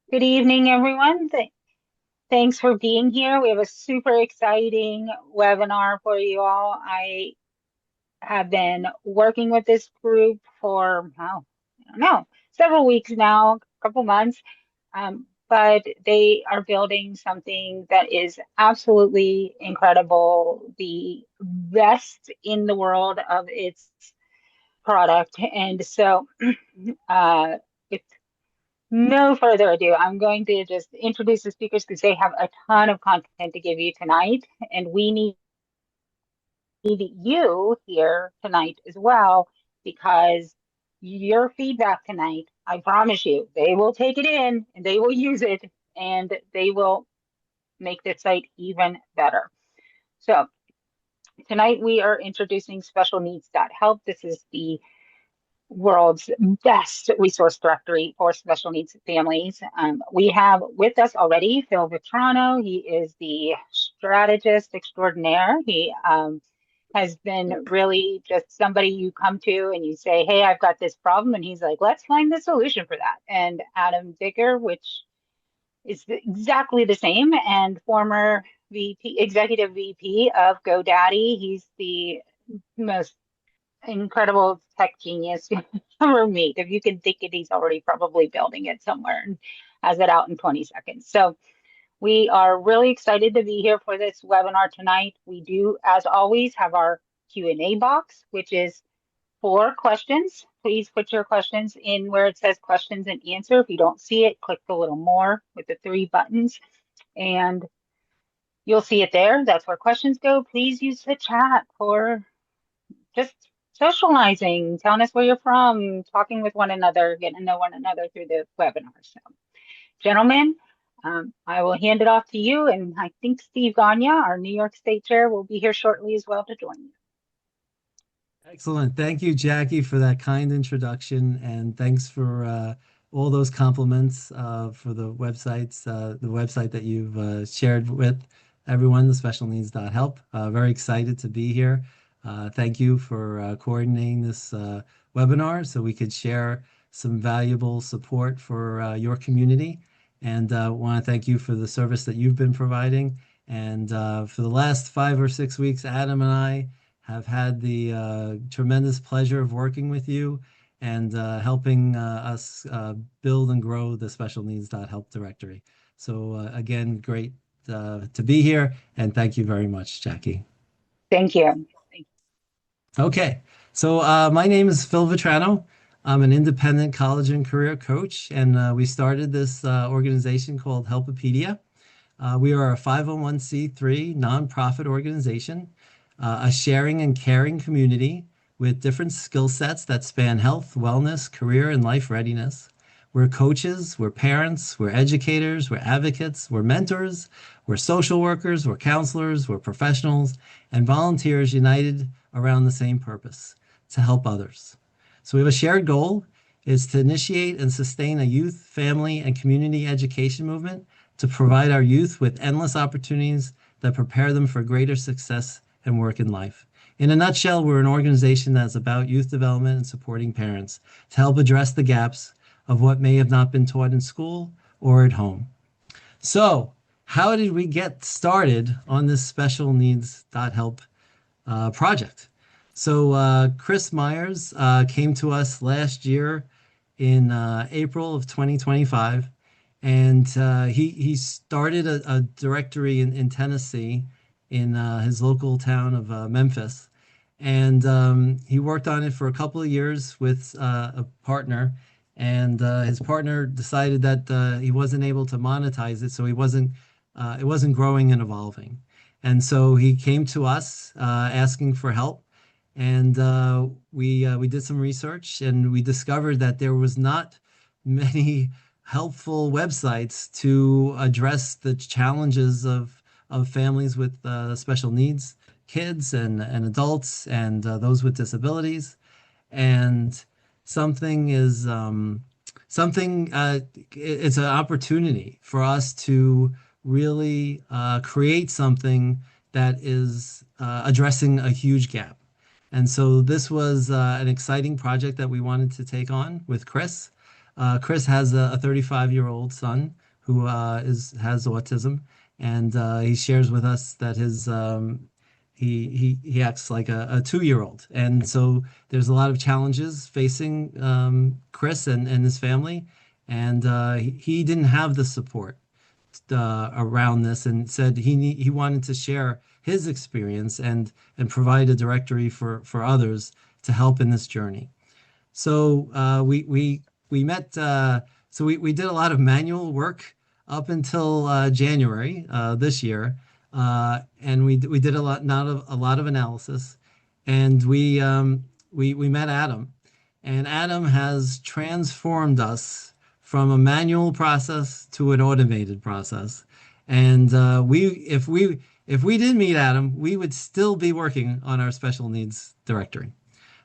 Good evening, everyone. Thanks for being here. We have a super exciting webinar for you all. I have been working with this group for, I don't know, several weeks now, a couple months, but they are building something that is absolutely incredible, the best in the world of its product. And so, uh, if no further ado, I'm going to just introduce the speakers because they have a ton of content to give you tonight, and we need you here tonight as well because your feedback tonight, I promise you, they will take it in and they will use it and they will make the site even better. So tonight we are introducing specialneeds.help. This is the world's best resource directory for special needs families. We have with us already Phil Vetrano. He is the strategist extraordinaire. He has been really just somebody you come to and you say, hey, I've got this problem. And he's like, let's find the solution for that. And Adam Dicker, which is exactly the same, and former executive VP of GoDaddy. He's the most incredible tech genius you ever meet. If you can think it, he's already probably building it somewhere and has it out in 20 seconds. So we are really excited to be here for this webinar tonight. We do, as always, have our Q&A box, which is for questions. Please put your questions in where it says questions and answer. If you don't see it, click the little more with the three buttons and you'll see it there. That's where questions go. Please use the chat for just socializing, telling us where you're from, talking with one another, getting to know one another through the webinar. So, gentlemen, I will hand it off to you, and I think Steve Gonyea, our New York State Chair, will be here shortly as well to join you. Excellent. Thank you, Jackie, for that kind introduction, and thanks for all those compliments for the website that you've shared with everyone, the specialneeds.help. Very excited to be here. Thank you for coordinating this webinar so we could share some valuable support for your community. And want to thank you for the service that you've been providing. And for the last 5 or 6 weeks, Adam and I have had the tremendous pleasure of working with you and helping us build and grow the specialneeds.help directory. So again, great to be here, and thank you very much, Jackie. Thank you. Okay, so my name is Phil Vetrano. I'm an independent college and career coach, and we started this organization called HELPipedia. We are a 501c3 nonprofit organization, a sharing and caring community with different skill sets that span health, wellness, career, and life readiness. We're coaches, we're parents, we're educators, we're advocates, we're mentors, we're social workers, we're counselors, we're professionals, and volunteers united around the same purpose, to help others. So we have a shared goal is to initiate and sustain a youth, family, and community education movement to provide our youth with endless opportunities that prepare them for greater success and work in life. In a nutshell, we're an organization that's about youth development and supporting parents to help address the gaps of what may have not been taught in school or at home. So, how did we get started on this special needs.help project? So, Chris Myers came to us last year in April of 2025, and he started a directory in Tennessee in his local town of Memphis. And he worked on it for a couple of years with a partner. And his partner decided that he wasn't able to monetize it, so it wasn't growing and evolving. And so he came to us asking for help. And we did some research and we discovered that there was not many helpful websites to address the challenges of families with special needs, kids and adults, and those with disabilities. And something is something it's an opportunity for us to really create something that is addressing a huge gap. And so this was an exciting project that we wanted to take on with Chris. Chris has a 35-year-old son who has autism, and he shares with us that he acts like a 2-year-old, and so there's a lot of challenges facing Chris and his family, and he didn't have the support around this, and said he wanted to share his experience and provide a directory for others to help in this journey. So we met. We did a lot of manual work up until January this year, and we did a lot of analysis, and we met Adam, and Adam has transformed us from a manual process to an automated process. And if we didn't meet Adam, we would still be working on our special needs directory.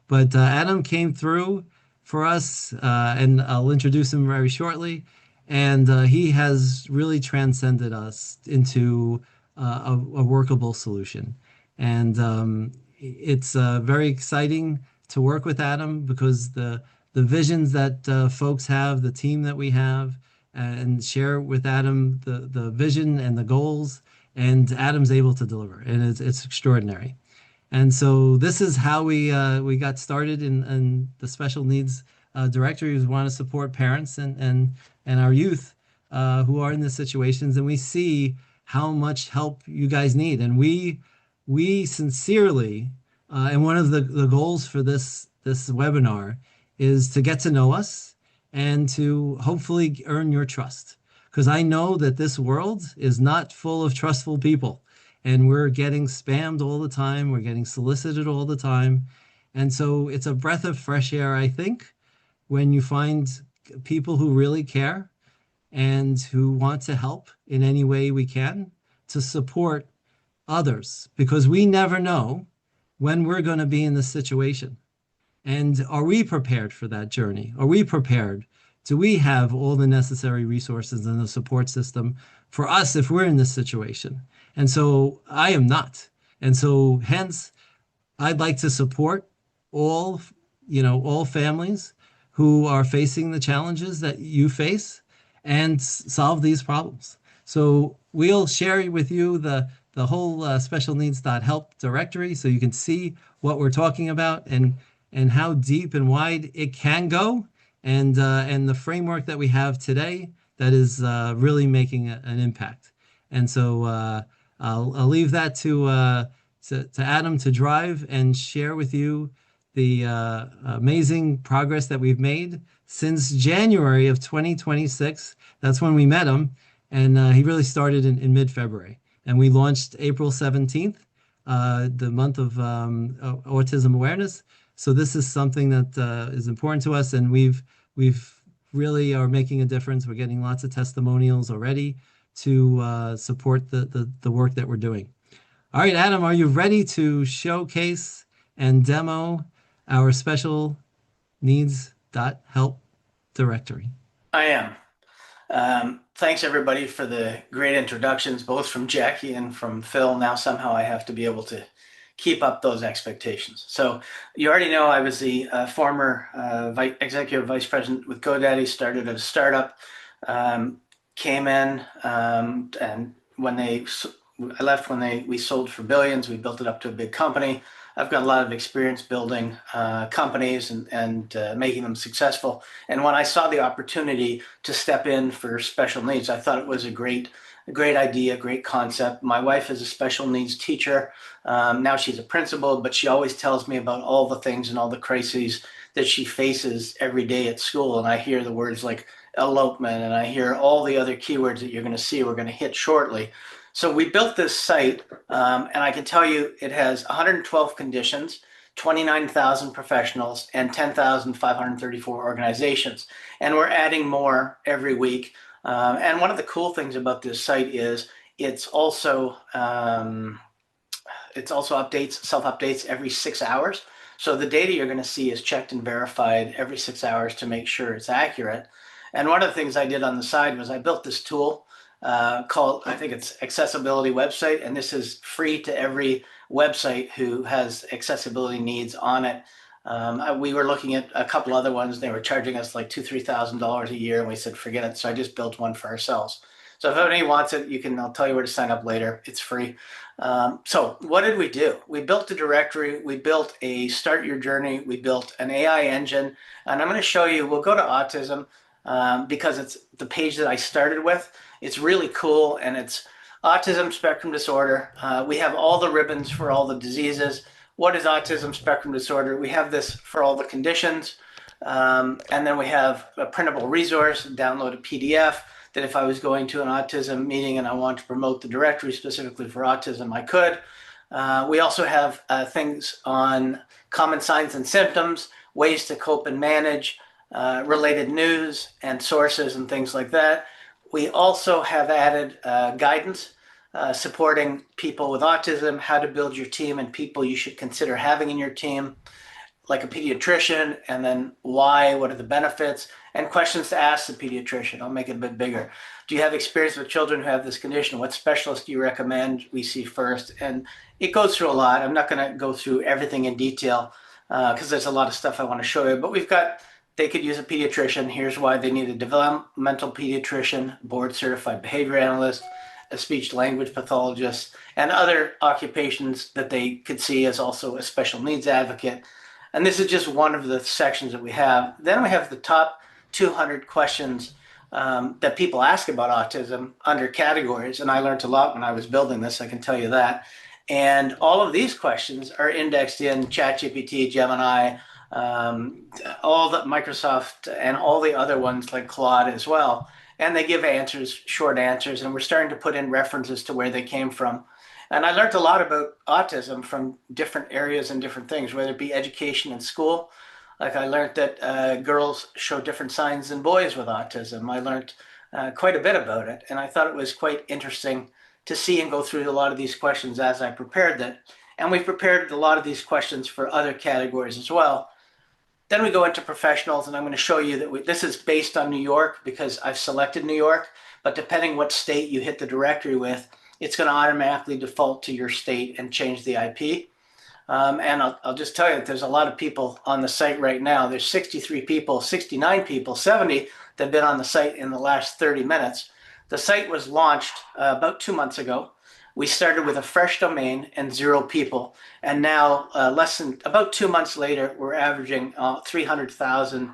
But Adam came through for us, and I'll introduce him very shortly. And he has really transcended us into a workable solution. And it's very exciting to work with Adam because the visions that folks have, the team that we have, and share with Adam the vision and the goals, and Adam's able to deliver, and it's extraordinary. And so this is how we got started in the special needs directory. We want to support parents and our youth who are in these situations, and we see how much help you guys need. And we sincerely, and one of the goals for this webinar is to get to know us and to hopefully earn your trust. Because I know that this world is not full of trustful people, and we're getting spammed all the time. We're getting solicited all the time. And so it's a breath of fresh air, I think, when you find people who really care and who want to help in any way we can to support others, because we never know when we're going to be in this situation. And are we prepared for that journey? Are we prepared? Do we have all the necessary resources and the support system for us if we're in this situation? And so I am not. And so hence, I'd like to support all, all families who are facing the challenges that you face and solve these problems. So we'll share with you the whole specialneeds.help directory so you can see what we're talking about and how deep and wide it can go, and the framework that we have today that is really making an impact. And so I'll leave that to Adam to drive and share with you the amazing progress that we've made since January of 2026. That's when we met him, and he really started in mid-February. And we launched April 17th, the month of autism awareness. So this is something that is important to us, and we've really are making a difference. We're getting lots of testimonials already to support the work that we're doing. All right, Adam, are you ready to showcase and demo our special needs.help directory? I am. Thanks everybody for the great introductions, both from Jackie and from Phil. Now somehow I have to be able to keep up those expectations. So you already know I was the former executive vice president with GoDaddy, started at a startup, came in, and I left when we sold for billions. We built it up to a big company. I've got a lot of experience building companies and making them successful. And when I saw the opportunity to step in for special needs, I thought it was a great idea, great concept. My wife is a special needs teacher. Now she's a principal, but she always tells me about all the things and all the crises that she faces every day at school. And I hear the words like elopement, and I hear all the other keywords that you're going to see we're going to hit shortly. So we built this site, and I can tell you it has 112 conditions, 29,000 professionals, and 10,534 organizations. And we're adding more every week. And one of the cool things about this site is it's also self-updates every 6 hours. So the data you're going to see is checked and verified every 6 hours to make sure it's accurate. And one of the things I did on the side was I built this tool called, I think it's Accessibility Website, and this is free to every website who has accessibility needs on it. We were looking at a couple other ones. They were charging us like $2,000-3,000 a year, and we said, forget it. So I just built one for ourselves. So if anybody wants it, I'll tell you where to sign up later. It's free. So what did we do? We built a directory. We built a start your journey. We built an AI engine. And I'm going to show you, we'll go to autism because it's the page that I started with. It's really cool, and it's autism spectrum disorder. We have all the ribbons for all the diseases. What is autism spectrum disorder? We have this for all the conditions. And then we have a printable resource, download a PDF that if I was going to an autism meeting and I want to promote the directory specifically for autism, I could. We also have things on common signs and symptoms, ways to cope and manage, related news and sources and things like that. We also have added guidance supporting people with autism, how to build your team and people you should consider having in your team, like a pediatrician, and then why, what are the benefits, and questions to ask the pediatrician. I'll make it a bit bigger. Do you have experience with children who have this condition? What specialist do you recommend we see first? And it goes through a lot. I'm not going to go through everything in detail because there's a lot of stuff I want to show you, but they could use a pediatrician. Here's why they need a developmental pediatrician, board certified behavior analyst, a speech language pathologist, and other occupations that they could see as also a special needs advocate. And this is just one of the sections that we have. Then we have the top 200 questions that people ask about autism under categories. And I learned a lot when I was building this, I can tell you that. And all of these questions are indexed in ChatGPT, Gemini, all the Microsoft, and all the other ones like Claude as well. And they give answers, short answers, and we're starting to put in references to where they came from. And I learned a lot about autism from different areas and different things, whether it be education and school. Like I learned that girls show different signs than boys with autism. I learned quite a bit about it, and I thought it was quite interesting to see and go through a lot of these questions as I prepared it. And we've prepared a lot of these questions for other categories as well. Then we go into professionals, and I'm going to show you that this is based on New York because I've selected New York, but depending what state you hit the directory with, it's going to automatically default to your state and change the IP. And I'll just tell you that there's a lot of people on the site right now. There's 63 people, 69 people, 70 that have been on the site in the last 30 minutes. The site was launched about 2 months ago. We started with a fresh domain and 0 people. And now about 2 months later, we're averaging 300,000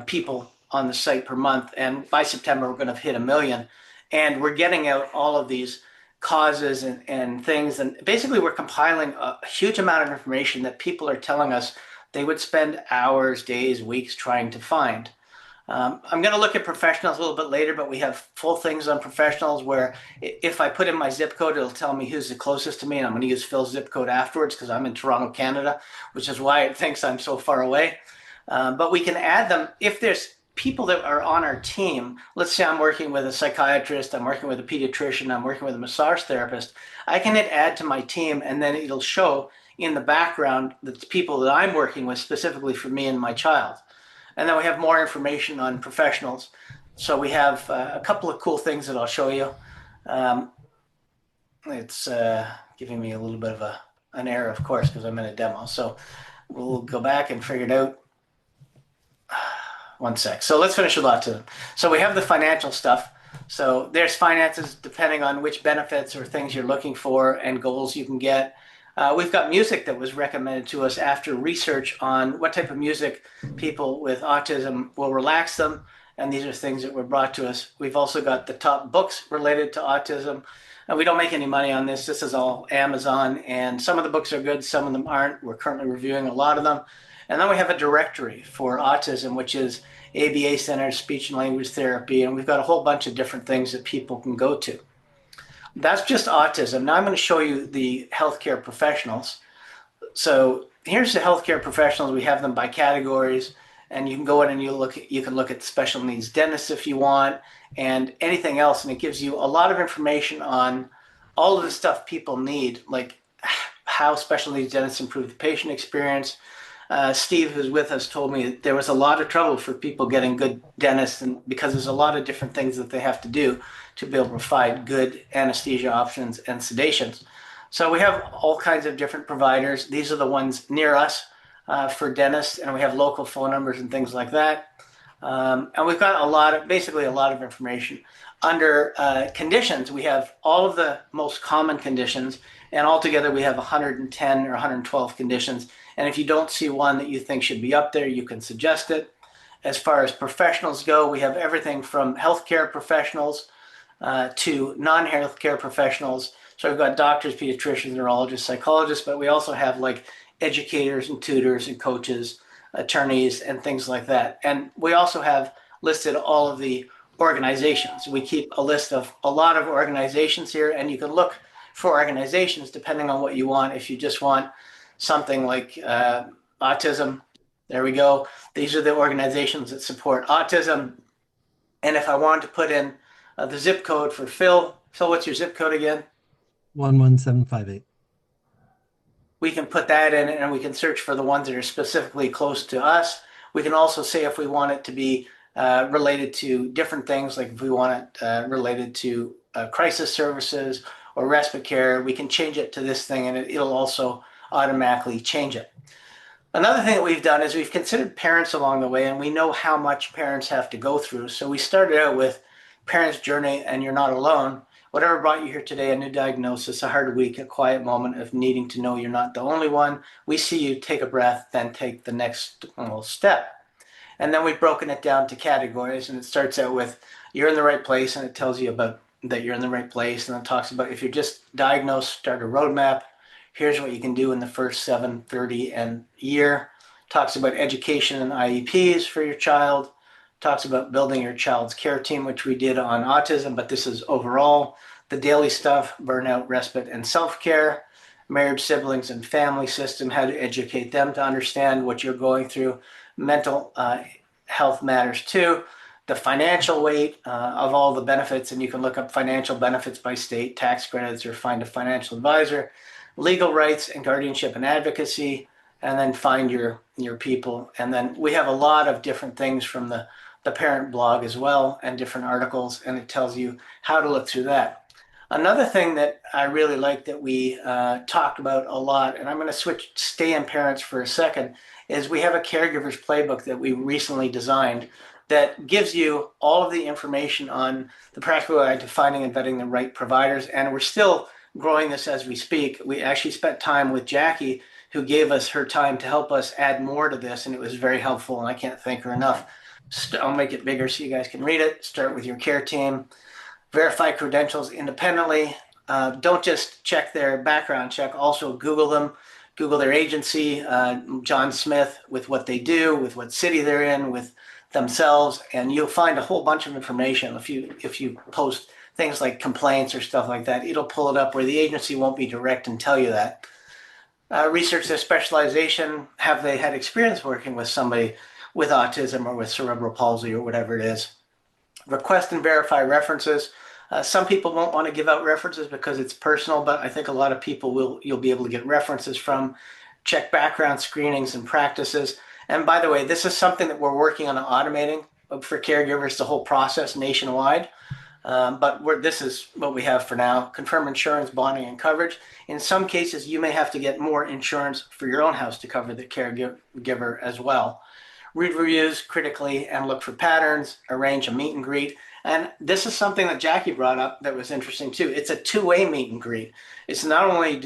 people on the site per month. And by September, we're going to hit 1 million. And we're getting out all of these causes and things. And basically, we're compiling a huge amount of information that people are telling us they would spend hours, days, weeks trying to find. I'm going to look at professionals a little bit later, but we have full things on professionals where if I put in my zip code, it'll tell me who's the closest to me. And I'm going to use Phil's zip code afterwards because I'm in Toronto, Canada, which is why it thinks I'm so far away. But we can add them if there's people that are on our team. Let's say I'm working with a psychiatrist, I'm working with a pediatrician, I'm working with a massage therapist. I can hit add to my team, and then it'll show in the background the people that I'm working with specifically for me and my child. And then we have more information on professionals. So we have a couple of cool things that I'll show you. It's giving me a little bit of an error, of course, because I'm in a demo. So we'll go back and figure it out. One sec. So let's finish with autism. So we have the financial stuff. So there's finances depending on which benefits or things you're looking for and goals you can get. We've got music that was recommended to us after research on what type of music people with autism will relax them. And these are things that were brought to us. We've also got the top books related to autism. And we don't make any money on this. This is all Amazon. And some of the books are good, some of them aren't. We're currently reviewing a lot of them. And then we have a directory for autism, which is ABA Center, Speech and Language Therapy. And we've got a whole bunch of different things that people can go to. That's just autism. Now I'm going to show you the healthcare professionals. So here's the healthcare professionals. We have them by categories, and you can go in and you can look at special needs dentists if you want, and anything else. And it gives you a lot of information on all of the stuff people need, like how special needs dentists improve the patient experience. Steve, who's with us, told me that there was a lot of trouble for people getting good dentists, and because there's a lot of different things that they have to do to be able to provide good anesthesia options and sedations. So we have all kinds of different providers. These are the ones near us. for dentists, and we have local phone numbers and things like that. And we've got basically a lot of information. Under conditions, we have all of the most common conditions, and altogether we have 110 or 112 conditions. And if you don't see one that you think should be up there, you can suggest it. As far as professionals go, we have everything from healthcare professionals to non-healthcare professionals. So we've got doctors, pediatricians, neurologists, psychologists, but we also have like educators and tutors and coaches, attorneys, and things like that. And we also have listed all of the organizations. We keep a list of a lot of organizations here, and you can look for organizations depending on what you want. If you just want something like autism, there we go. These are the organizations that support autism. And if I wanted to put in the zip code for Phil, what's your zip code again? 11758. We can put that in and we can search for the ones that are specifically close to us. We can also say if we want it to be related to different things, like if we want it related to crisis services or respite care, we can change it to this thing and it'll also automatically change it. Another thing that we've done is we've considered parents along the way, and we know how much parents have to go through. So we started out with Parents' Journey and You're Not Alone. Whatever brought you here today, a new diagnosis, a hard week, a quiet moment of needing to know you're not the only one. We see you, take a breath, then take the next step. And then we've broken it down to categories, and it starts out with you're in the right place, and it tells you about that you're in the right place, and then talks about if you're just diagnosed, start a roadmap. Here's what you can do in the first 7, 30, and year. Talks about education and IEPs for your child. Talks about building your child's care team, which we did on autism, but this is overall. The daily stuff, burnout, respite, and self-care. Marriage, siblings, and family system, how to educate them to understand what you're going through. Mental health matters too. The financial weight of all the benefits, and you can look up financial benefits by state, tax credits, or find a financial advisor. Legal rights and guardianship and advocacy, and then find your people. And then we have a lot of different things from the parent blog as well, and different articles, and it tells you how to look through that. Another thing that I really like that we talked about a lot, and I'm going to stay in parents for a second, is we have a Caregiver's Playbook that we recently designed that gives you all of the information on the practical guide to finding and vetting the right providers. And we're still growing this as we speak. We actually spent time with Jackie, who gave us her time to help us add more to this, and it was very helpful, and I can't thank her enough. I'll make it bigger so you guys can read it. Start with your care team. Verify credentials independently. Don't just check their background check. Also Google them. Google their agency, John Smith, with what they do, with what city they're in, with themselves, and you'll find a whole bunch of information. If you post things like complaints or stuff like that, it'll pull it up where the agency won't be direct and tell you that. Research their specialization. Have they had experience working with somebody with autism or with cerebral palsy or whatever it is? Request and verify references. Some people won't want to give out references because it's personal, but I think a lot of people you'll be able to get references from. Check background screenings and practices. And by the way, this is something that we're working on automating for caregivers, the whole process nationwide. But this is what we have for now. Confirm insurance, bonding, and coverage. In some cases, you may have to get more insurance for your own house to cover the caregiver as well. Read reviews critically and look for patterns. Arrange a meet and greet. And this is something that Jackie brought up that was interesting too. It's a two-way meet and greet. It's not only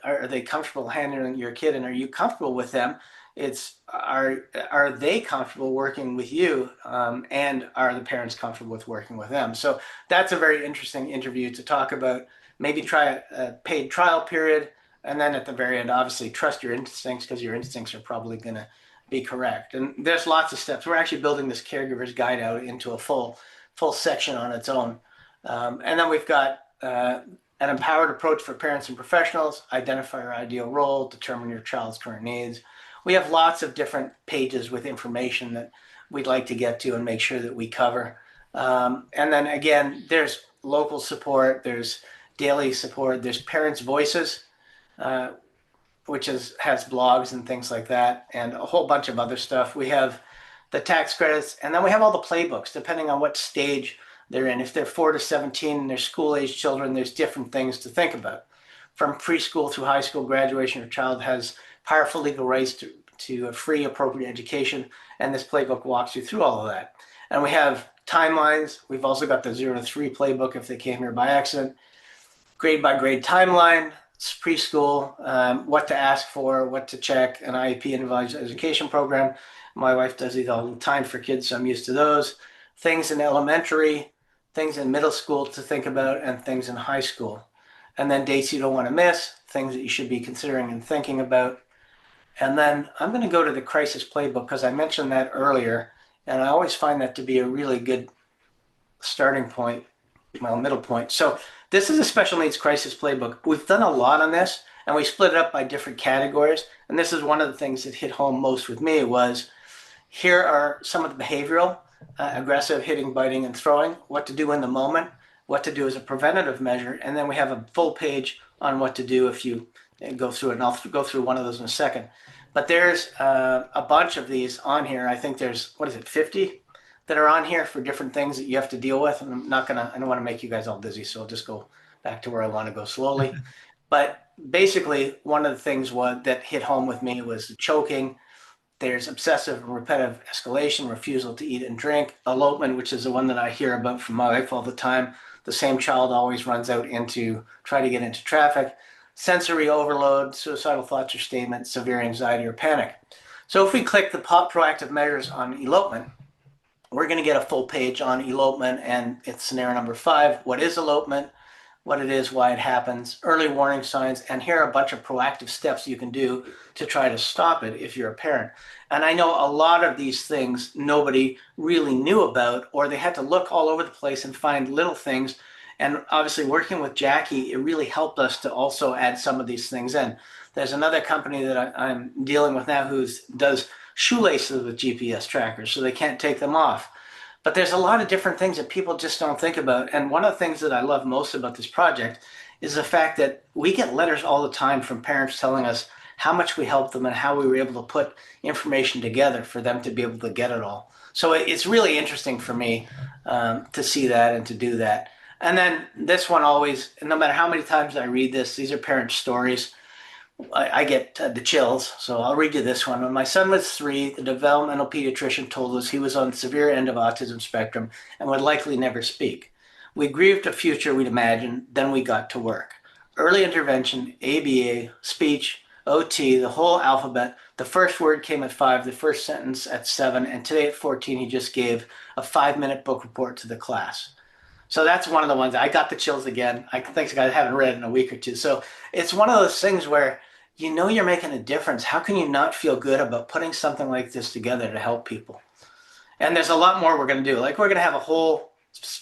are they comfortable handling your kid and are you comfortable with them, it's are they comfortable working with you, and are the parents comfortable with working with them? So that's a very interesting interview to talk about. Maybe try a paid trial period, and then at the very end, obviously trust your instincts, because your instincts are probably going to be correct. And there's lots of steps. We're actually building this caregiver's guide out into a full section on its own. And then we've got an empowered approach for parents and professionals. Identify your ideal role, determine your child's current needs. We have lots of different pages with information that we'd like to get to and make sure that we cover. And then again, there's local support, there's daily support, there's parents' voices, which has blogs and things like that, and a whole bunch of other stuff. We have the tax credits, and then we have all the playbooks, depending on what stage they're in. If they're 4 to 17 and they're school-age children, there's different things to think about. From preschool through high school graduation, your child has powerful legal rights to a free, appropriate education. And this playbook walks you through all of that. And we have timelines. We've also got the 0 to 3 playbook if they came here by accident. Grade by grade timeline, preschool, what to ask for, what to check, an IEP, individualized education program. My wife does these all the time for kids, so I'm used to those. Things in elementary, things in middle school to think about, and things in high school. And then dates you don't want to miss, things that you should be considering and thinking about. And then I'm going to go to the Crisis Playbook because I mentioned that earlier, and I always find that to be a really good starting point, well, middle point. So this is a special needs crisis playbook. We've done a lot on this, and we split it up by different categories. And this is one of the things that hit home most with me was here are some of the behavioral, aggressive, hitting, biting, and throwing, what to do in the moment, what to do as a preventative measure, and then we have a full page on what to do if you go through it, and I'll go through one of those in a second. But there's a bunch of these on here. I think there's, 50 that are on here for different things that you have to deal with. And I don't want to make you guys all dizzy, so I'll just go back to where I want to go slowly. But basically, one of the things that hit home with me was the choking. There's obsessive and repetitive escalation, refusal to eat and drink, elopement, which is the one that I hear about from my wife all the time. The same child always runs out try to get into traffic, sensory overload, suicidal thoughts or statements, severe anxiety or panic. So if we click the proactive measures on elopement, we're going to get a full page on elopement, and it's scenario number 5. What is elopement? What it is, why it happens, early warning signs, and here are a bunch of proactive steps you can do to try to stop it if you're a parent. And I know a lot of these things nobody really knew about, or they had to look all over the place and find little things. And obviously working with Jackie, it really helped us to also add some of these things in. There's another company that I'm dealing with now who does shoelaces with GPS trackers, so they can't take them off. But there's a lot of different things that people just don't think about. And one of the things that I love most about this project is the fact that we get letters all the time from parents telling us how much we helped them and how we were able to put information together for them to be able to get it all. So it's really interesting for me to see that and to do that. And then this one always, no matter how many times I read this, these are parent stories. I get the chills, so I'll read you this one. When my son was 3, the developmental pediatrician told us he was on the severe end of autism spectrum and would likely never speak. We grieved a future we'd imagined, then we got to work. Early intervention, ABA, speech, OT, the whole alphabet. The first word came at 5, the first sentence at 7, and today at 14 he just gave a 5-minute book report to the class. So that's one of the ones. I got the chills again. I haven't read it in a week or two. So it's one of those things where you know you're making a difference. How can you not feel good about putting something like this together to help people? And there's a lot more we're going to do. Like we're going to have a whole,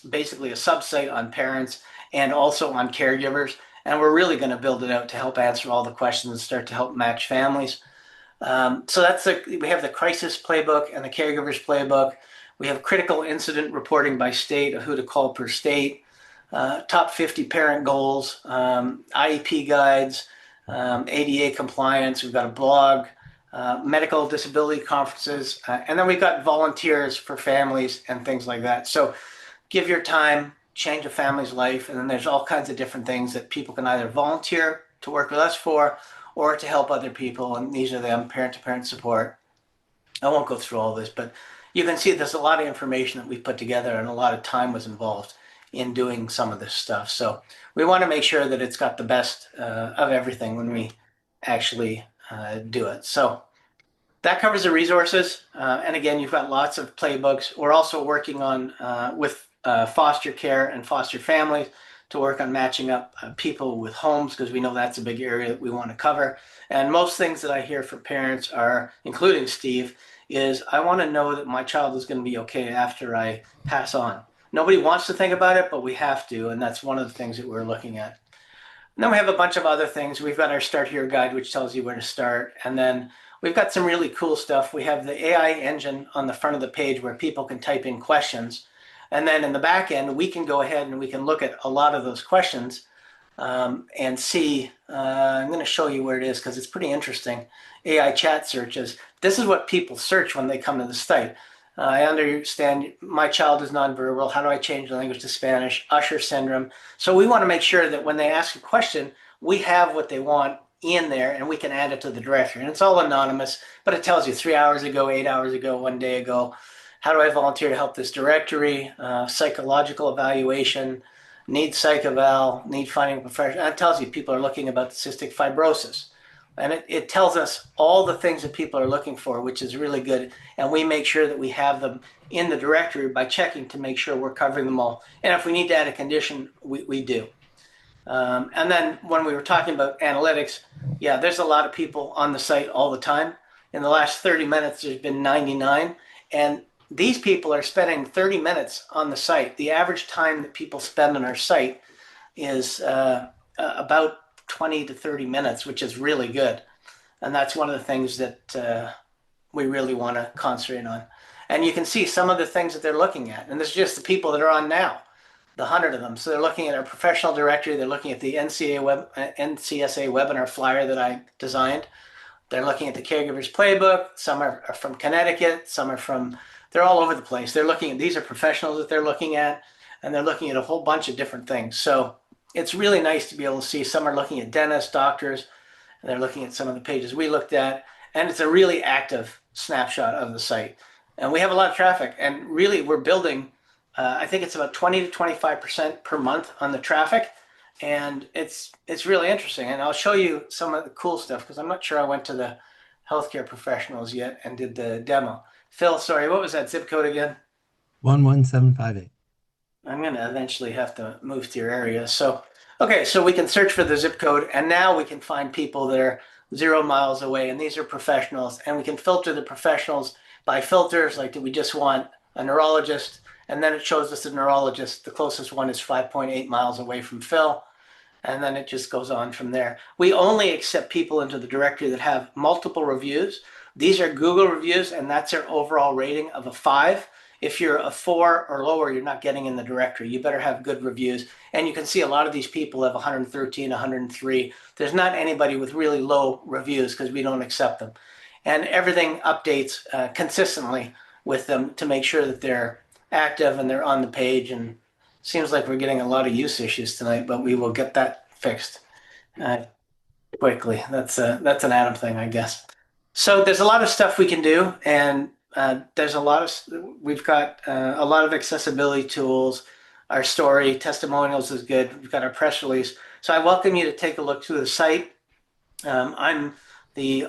basically a sub-site on parents and also on caregivers. And we're really going to build it out to help answer all the questions and start to help match families. So we have the Crisis Playbook and the Caregivers Playbook. We have critical incident reporting by state of who to call per state, top 50 parent goals, IEP guides, ADA compliance. We've got a blog, medical disability conferences, and then we've got volunteers for families and things like that. So give your time, change a family's life, and then there's all kinds of different things that people can either volunteer to work with us for or to help other people, and these are them, parent-to-parent support. I won't go through all this, but you can see there's a lot of information that we put together and a lot of time was involved in doing some of this stuff. So we want to make sure that it's got the best of everything when we actually do it. So that covers the resources. And again, you've got lots of playbooks. We're also working on with foster care and foster families to work on matching up people with homes, because we know that's a big area that we want to cover. And most things that I hear from parents are, including Steve, is I want to know that my child is going to be okay after I pass on. Nobody wants to think about it, but we have to, and that's one of the things that we're looking at. And then we have a bunch of other things. We've got our Start Here guide, which tells you where to start. And then we've got some really cool stuff. We have the AI engine on the front of the page where people can type in questions. And then in the back end, we can go ahead and we can look at a lot of those questions and see. I'm going to show you where it is because it's pretty interesting. AI chat searches. This is what people search when they come to the site. I understand my child is nonverbal. How do I change the language to Spanish? Usher syndrome. So we want to make sure that when they ask a question, we have what they want in there and we can add it to the directory. And it's all anonymous, but it tells you 3 hours ago, 8 hours ago, one day ago, how do I volunteer to help this directory, psychological evaluation, need psych eval, need finding a professional. And it tells you people are looking about cystic fibrosis. And it tells us all the things that people are looking for, which is really good. And we make sure that we have them in the directory by checking to make sure we're covering them all. And if we need to add a condition, we do. And then when we were talking about analytics, yeah, there's a lot of people on the site all the time. In the last 30 minutes, there's been 99. And these people are spending 30 minutes on the site. The average time that people spend on our site is about 20 to 30 minutes, which is really good. And that's one of the things that we really want to concentrate on. And you can see some of the things that they're looking at. And this is just the people that are on now, the 100 of them. So they're looking at our professional directory. They're looking at the NCSA webinar flyer that I designed. They're looking at the Caregiver's Playbook. Some are from Connecticut. Some are from, they're all over the place. They're looking at, these are professionals that they're looking at, and they're looking at a whole bunch of different things. So it's really nice to be able to see. Some are looking at dentists, doctors, and they're looking at some of the pages we looked at. And it's a really active snapshot of the site. And we have a lot of traffic. And really, we're building, I think it's about 20 to 25% per month on the traffic. And it's really interesting. And I'll show you some of the cool stuff because I'm not sure I went to the healthcare professionals yet and did the demo. Phil, sorry, what was that zip code again? 11758. I'm going to eventually have to move to your area. So, okay, so we can search for the zip code, and now we can find people that are 0 miles away, and these are professionals, and we can filter the professionals by filters, like do we just want a neurologist, and then it shows us a neurologist. The closest one is 5.8 miles away from Phil, and then it just goes on from there. We only accept people into the directory that have multiple reviews. These are Google reviews, and that's their overall rating of a 5. If you're a 4 or lower, you're not getting in the directory. You better have good reviews. And you can see a lot of these people have 113, 103. There's not anybody with really low reviews because we don't accept them. And everything updates consistently with them to make sure that they're active and they're on the page. And seems like we're getting a lot of use issues tonight, but we will get that fixed quickly. That's an Adam thing, I guess. So there's a lot of stuff we can do, and there's a lot of, we've got a lot of accessibility tools. Our story, testimonials is good. We've got our press release. So I welcome you to take a look through the site. I'm the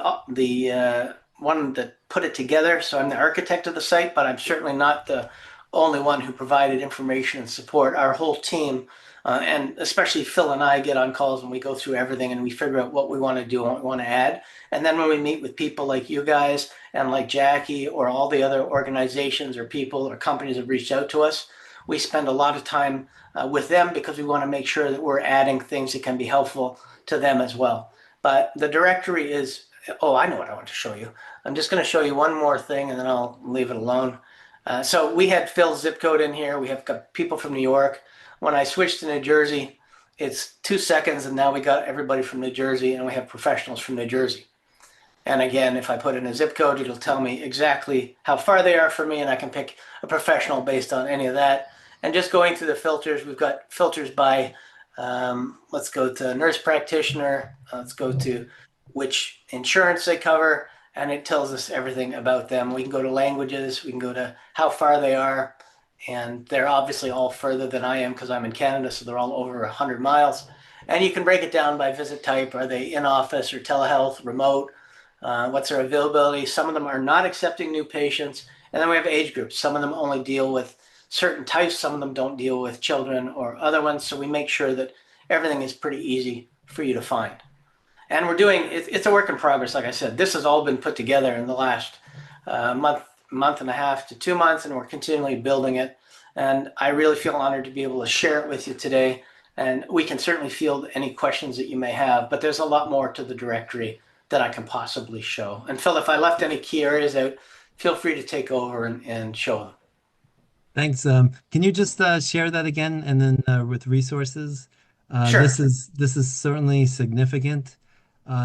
one that put it together, so I'm the architect of the site, but I'm certainly not the only one who provided information and support. Our whole team, and especially Phil and I, get on calls and we go through everything and we figure out what we want to do and what we want to add. And then when we meet with people like you guys and like Jackie or all the other organizations or people or companies that have reached out to us, we spend a lot of time with them because we want to make sure that we're adding things that can be helpful to them as well. But the directory is, oh, I know what I want to show you. I'm just going to show you one more thing and then I'll leave it alone. So we had Phil's zip code in here. We have got people from New York. When I switched to New Jersey, it's 2 seconds, and now we got everybody from New Jersey, and we have professionals from New Jersey. And again, if I put in a zip code, it'll tell me exactly how far they are from me, and I can pick a professional based on any of that. And just going through the filters, we've got filters by, let's go to nurse practitioner, let's go to which insurance they cover, and it tells us everything about them. We can go to languages, we can go to how far they are, and they're obviously all further than I am because I'm in Canada, so they're all over 100 miles. And you can break it down by visit type. Are they in office or telehealth, remote? What's their availability? Some of them are not accepting new patients. And then we have age groups. Some of them only deal with certain types. Some of them don't deal with children or other ones. So we make sure that everything is pretty easy for you to find. And we're doing, it's a work in progress, like I said. This has all been put together in the last month and a half to 2 months, and we're continually building it. And I really feel honored to be able to share it with you today. And we can certainly field any questions that you may have, but there's a lot more to the directory that I can possibly show. And Phil, if I left any key areas out, feel free to take over and show them. Thanks. Can you just share that again and then with resources? Sure. This is certainly significant.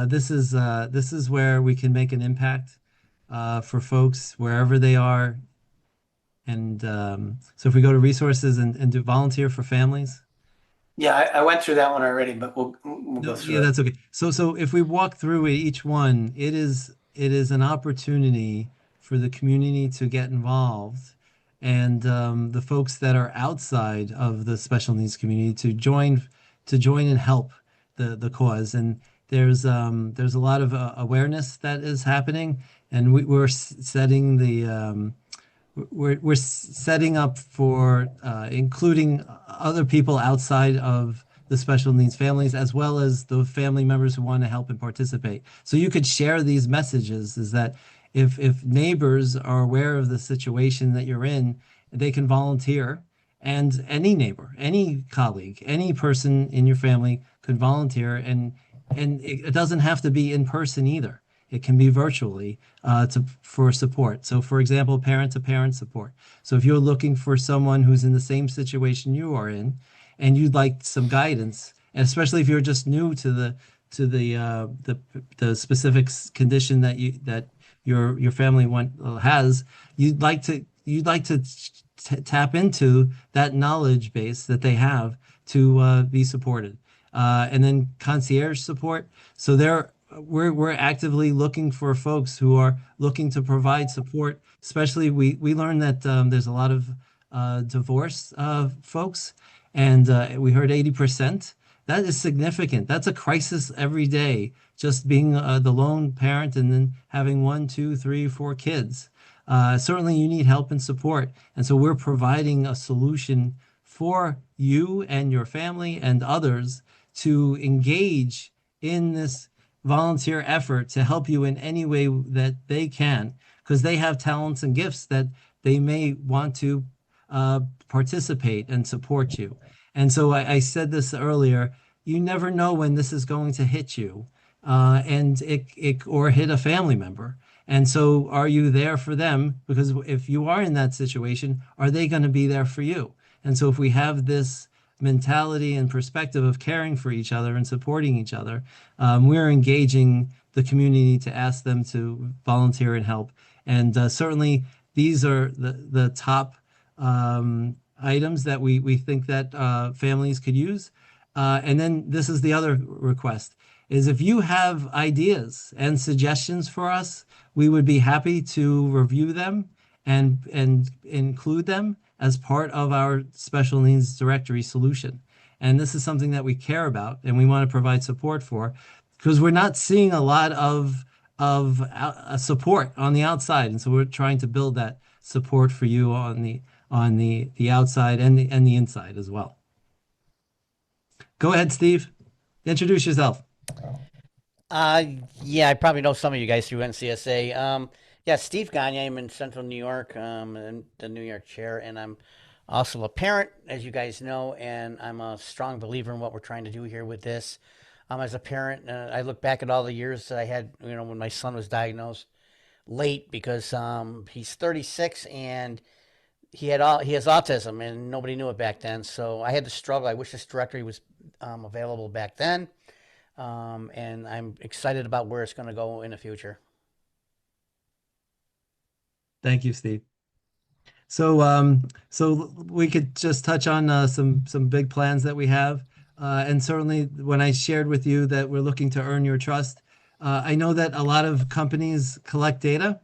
This is where we can make an impact for folks wherever they are. And so if we go to resources and do volunteer for families, Yeah, I went through that one already, but we'll go No, yeah, through it. that's okay. So if we walk through each one, it is an opportunity for the community to get involved, and the folks that are outside of the special needs community to join and help the cause. And there's a lot of awareness that is happening, and we're setting the we're setting up for including other people outside of the special needs families, as well as the family members who want to help and participate. So you could share these messages, is that if neighbors are aware of the situation that you're in, they can volunteer. And any neighbor, any colleague, any person in your family could volunteer, and it doesn't have to be in person either. It can be virtually for support. So, for example, parent-to-parent support. So, if you're looking for someone who's in the same situation you are in, and you'd like some guidance, and especially if you're just new to the specific condition that your family has, you'd like to tap into that knowledge base that they have to be supported. And then concierge support. So we're actively looking for folks who are looking to provide support. Especially we learned that there's a lot of divorce folks, and we heard 80%. That is significant. That's a crisis every day. Just being the lone parent and then having one, two, three, four kids. Certainly, you need help and support, and so we're providing a solution for you and your family and others to engage in this volunteer effort to help you in any way that they can, because they have talents and gifts that they may want to participate and support you. And so I said this earlier, you never know when this is going to hit you, and it or hit a family member. And so are you there for them? Because if you are in that situation, are they going to be there for you? And so if we have this mentality and perspective of caring for each other and supporting each other, we're engaging the community to ask them to volunteer and help. And certainly these are the top items that we think that families could use. And then this is the other request, is if you have ideas and suggestions for us, we would be happy to review them and include them as part of our special needs directory solution. And this is something that we care about and we want to provide support for, because we're not seeing a lot of support on the outside, and so we're trying to build that support for you on the outside and the inside as well. Go ahead, Steve. Introduce yourself. Uh, yeah, I probably know some of you guys through NCSA. Yeah, Steve Gonyea. I'm in Central New York, and the New York chair, and I'm also a parent, as you guys know, and I'm a strong believer in what we're trying to do here with this. As a parent, I look back at all the years that I had, when my son was diagnosed late because he's 36 and he has autism and nobody knew it back then. So I had to struggle. I wish this directory was available back then. And I'm excited about where it's going to go in the future. Thank you, Steve. So we could just touch on some big plans that we have, and certainly when I shared with you that we're looking to earn your trust, I know that a lot of companies collect data,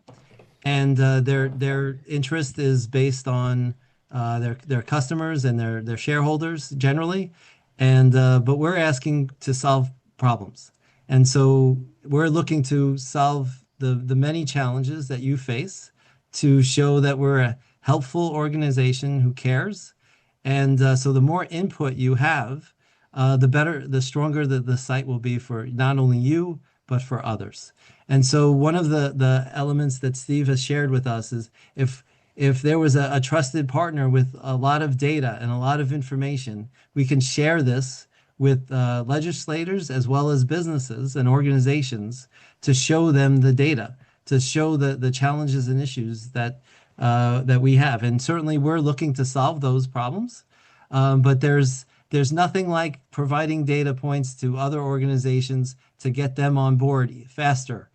and their interest is based on their customers and their shareholders generally, and but we're asking to solve problems, and so we're looking to solve the many challenges that you face to show that we're a helpful organization who cares. And so the more input you have, the better, the stronger the site will be for not only you, but for others. And so one of the elements that Steve has shared with us is if there was a trusted partner with a lot of data and a lot of information, we can share this with legislators as well as businesses and organizations to show them the data, to show the challenges and issues that we have. And certainly we're looking to solve those problems. But there's nothing like providing data points to other organizations to get them on board faster,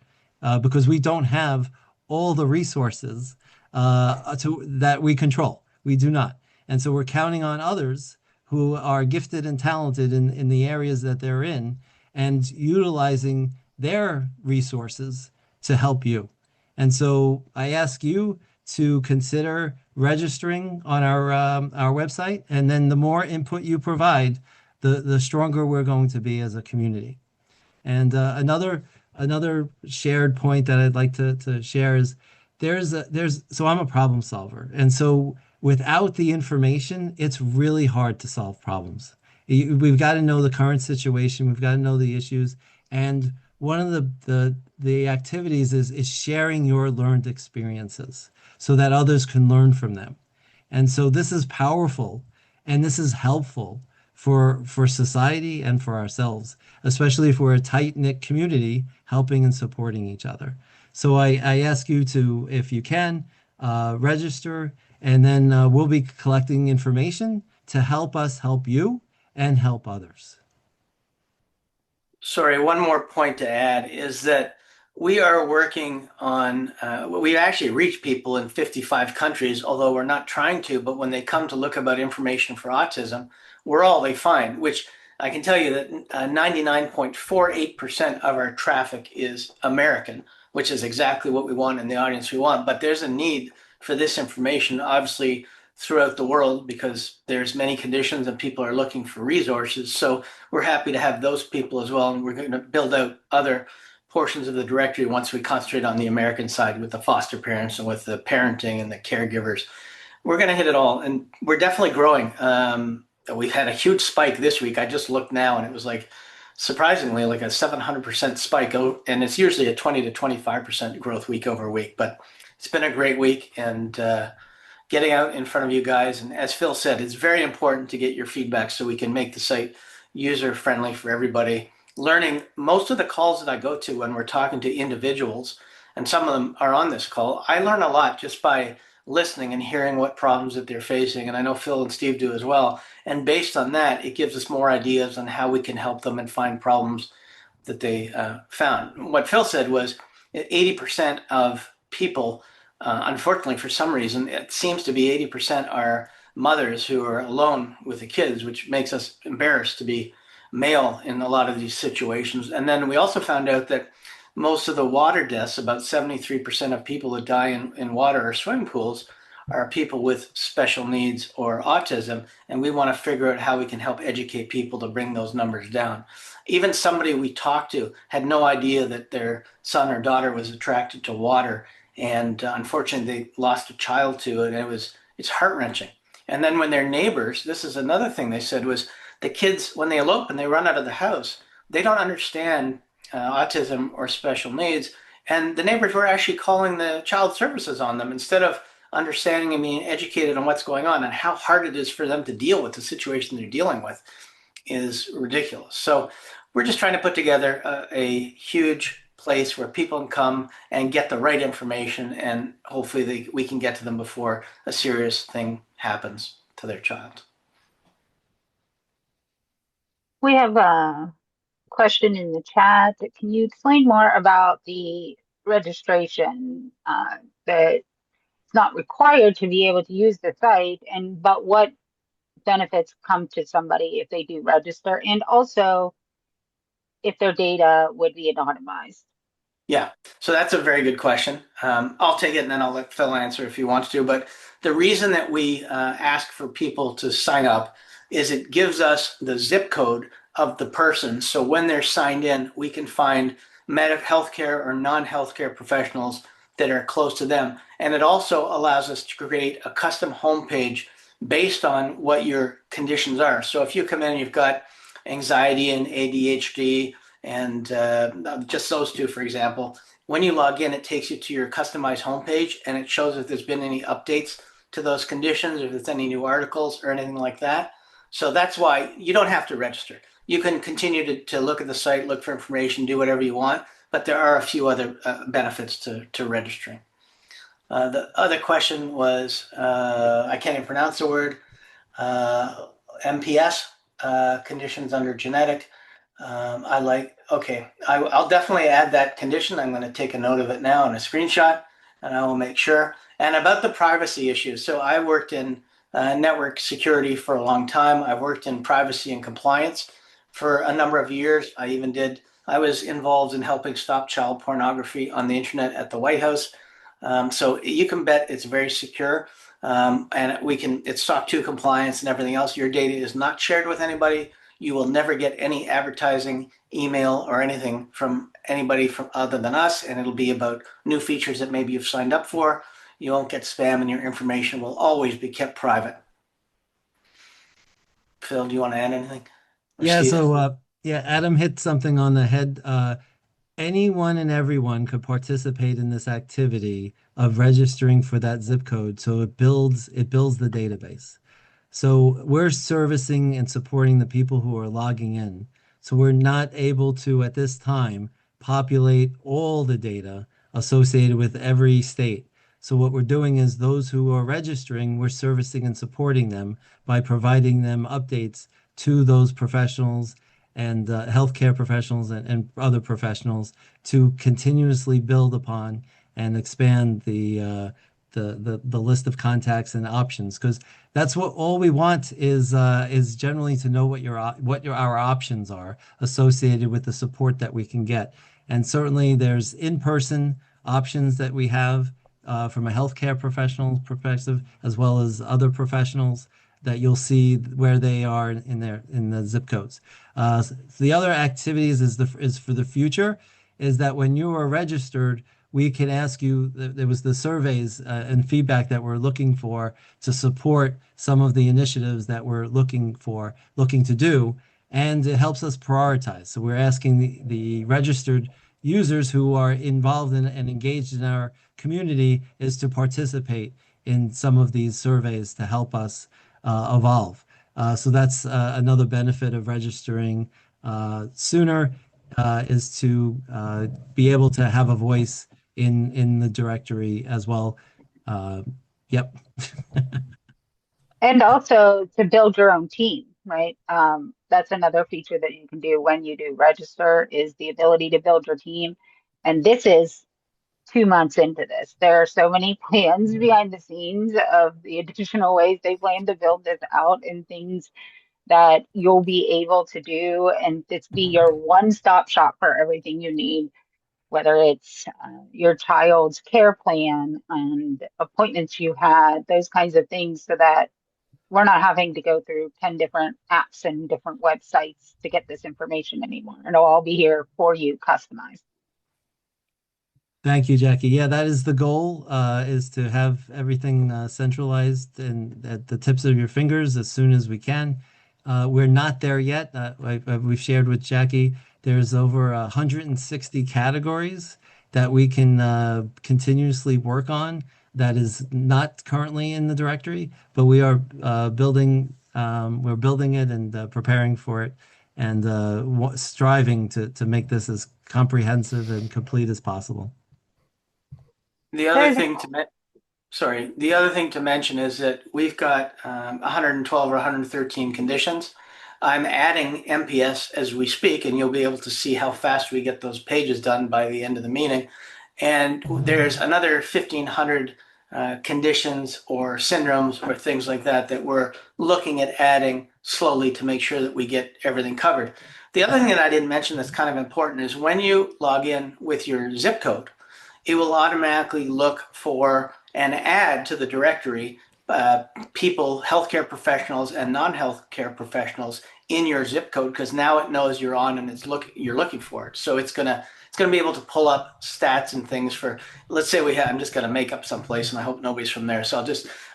because we don't have all the resources that we control. We do not. And so we're counting on others who are gifted and talented in the areas that they're in and utilizing their resources to help you. And so I ask you to consider registering on our website, and then the more input you provide, the stronger we're going to be as a community. And another shared point that I'd like to share is so I'm a problem solver, and so without the information, it's really hard to solve problems. We've got to know the current situation, we've got to know the issues, and one of the activities is sharing your learned experiences so that others can learn from them. And so this is powerful and this is helpful for society and for ourselves, especially if we're a tight-knit community helping and supporting each other. So I ask you to, if you can, register, and then we'll be collecting information to help us help you and help others. Sorry, one more point to add is that we are working on, we actually reach people in 55 countries, although we're not trying to, but when they come to look about information for autism, we're all they find, which I can tell you that 99.48% of our traffic is American, which is exactly what we want in the audience we want. But there's a need for this information, obviously, throughout the world because there's many conditions and people are looking for resources. So we're happy to have those people as well. And we're going to build out other portions of the directory once we concentrate on the American side with the foster parents and with the parenting and the caregivers. We're going to hit it all. And we're definitely growing. We've had a huge spike this week. I just looked now and it was like surprisingly like a 700% spike. And it's usually a 20 to 25% growth week over week. But it's been a great week, and getting out in front of you guys. And as Phil said, it's very important to get your feedback so we can make the site user-friendly for everybody. Learning, most of the calls that I go to when we're talking to individuals, and some of them are on this call, I learn a lot just by listening and hearing what problems that they're facing. And I know Phil and Steve do as well. And based on that, it gives us more ideas on how we can help them and find problems that they found. What Phil said was 80% of people, unfortunately, for some reason, it seems to be 80% are mothers who are alone with the kids, which makes us embarrassed to be male in a lot of these situations. And then we also found out that most of the water deaths, about 73% of people that die in water or swimming pools, are people with special needs or autism. And we want to figure out how we can help educate people to bring those numbers down. Even somebody we talked to had no idea that their son or daughter was attracted to water. And unfortunately, they lost a child to it. And it's heart-wrenching. And then when their neighbors, this is another thing they said, was the kids, when they elope and they run out of the house, they don't understand autism or special needs. And the neighbors were actually calling the child services on them instead of understanding and being educated on what's going on, and how hard it is for them to deal with the situation they're dealing with is ridiculous. So we're just trying to put together a huge place where people can come and get the right information, and hopefully we can get to them before a serious thing happens to their child. We have a question in the chat. Can you explain more about the registration that it's not required to be able to use the site, but what benefits come to somebody if they do register, and also if their data would be anonymized? Yeah, so that's a very good question. I'll take it and then I'll let Phil answer if he wants to. But the reason that we ask for people to sign up is it gives us the zip code of the person. So when they're signed in, we can find healthcare or non-healthcare professionals that are close to them. And it also allows us to create a custom homepage based on what your conditions are. So if you come in and you've got anxiety and ADHD, and just those two, for example, when you log in, it takes you to your customized homepage and it shows if there's been any updates to those conditions, or if there's any new articles or anything like that. So that's why you don't have to register. You can continue to look at the site, look for information, do whatever you want, but there are a few other benefits to registering. The other question was, I can't even pronounce the word, MPS, conditions under genetic. I'll definitely add that condition. I'm going to take a note of it now and a screenshot, and I will make sure. And about the privacy issue. So I worked in network security for a long time. I've worked in privacy and compliance for a number of years. I was involved in helping stop child pornography on the internet at the White House. So you can bet it's very secure. And it's SOC 2 compliance and everything else. Your data is not shared with anybody. You will never get any advertising, email, or anything from anybody from other than us. And it'll be about new features that maybe you've signed up for. You won't get spam, and your information will always be kept private. Phil, do you want to add anything? Or Yeah, Steve? so yeah, Adam hit something on the head. Anyone and everyone could participate in this activity of registering for that zip code. So it builds the database. So we're servicing and supporting the people who are logging in. So we're not able to, at this time, populate all the data associated with every state. So what we're doing is those who are registering, we're servicing and supporting them by providing them updates to those professionals and healthcare professionals and other professionals to continuously build upon and expand the list of contacts and options, because that's what all we want is generally to know what our options are associated with the support that we can get. And certainly there's in-person options that we have from a healthcare professional perspective, as well as other professionals that you'll see where they are in the zip codes. The other activities is for the future, is that when you are registered, we can ask you, there was the surveys and feedback that we're looking for to support some of the initiatives that we're looking to do, and it helps us prioritize. So we're asking the registered users who are involved in and engaged in our community is to participate in some of these surveys to help us evolve. So that's another benefit of registering sooner, is to be able to have a voice in the directory as well. Yep. And also to build your own team, right? That's another feature that you can do when you do register, is the ability to build your team. And this is 2 months into this. There are so many plans behind the scenes of the additional ways they plan to build this out, and things that you'll be able to do, and this be your one-stop shop for everything you need, whether it's your child's care plan and appointments you had, those kinds of things, so that we're not having to go through 10 different apps and different websites to get this information anymore. It'll all be here for you, customized. Thank you, Jackie. Yeah, that is the goal, is to have everything centralized and at the tips of your fingers as soon as we can. We're not there yet. We've shared with Jackie, there's over 160 categories that we can continuously work on that is not currently in the directory, but we are we're building it and preparing for it, and striving to make this as comprehensive and complete as possible. The other There's thing the other thing to mention is that we've got 112 or 113 conditions. I'm adding MPS as we speak, and you'll be able to see how fast we get those pages done by the end of the meeting. And there's another 1,500 conditions or syndromes or things like that that we're looking at adding slowly to make sure that we get everything covered. The other thing that I didn't mention that's kind of important is when you log in with your zip code, it will automatically look for and add to the directory people, healthcare professionals and non-healthcare professionals in your zip code, because now it knows you're on and you're looking for it. So it's gonna be able to pull up stats and things for, let's say I'm just gonna make up some place, and I hope nobody's from there. So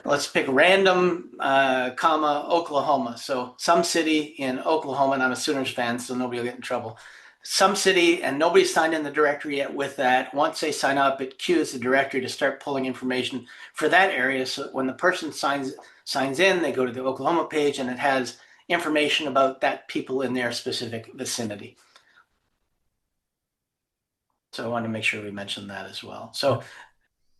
let's pick random comma Oklahoma. So some city in Oklahoma, and I'm a Sooners fan, so nobody will get in trouble. Some city, and nobody's signed in the directory yet with that. Once they sign up, it cues the directory to start pulling information for that area. So when the person signs in, they go to the Oklahoma page, and it has information about that people in their specific vicinity. So I wanted to make sure we mentioned that as well. So,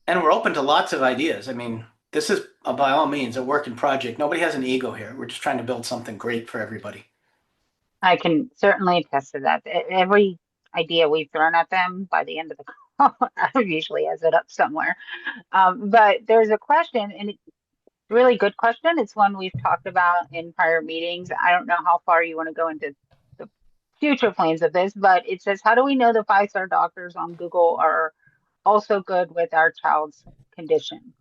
and we're open to lots of ideas. I mean, this is by all means a working project. Nobody has an ego here. We're just trying to build something great for everybody. I can certainly attest to that. Every idea we've thrown at them, by the end of the call, usually has it up somewhere. But there's a question, and Really good question. It's one we've talked about in prior meetings. I don't know how far you want to go into the future plans of this, but it says, how do we know the five-star doctors on Google are also good with our child's condition?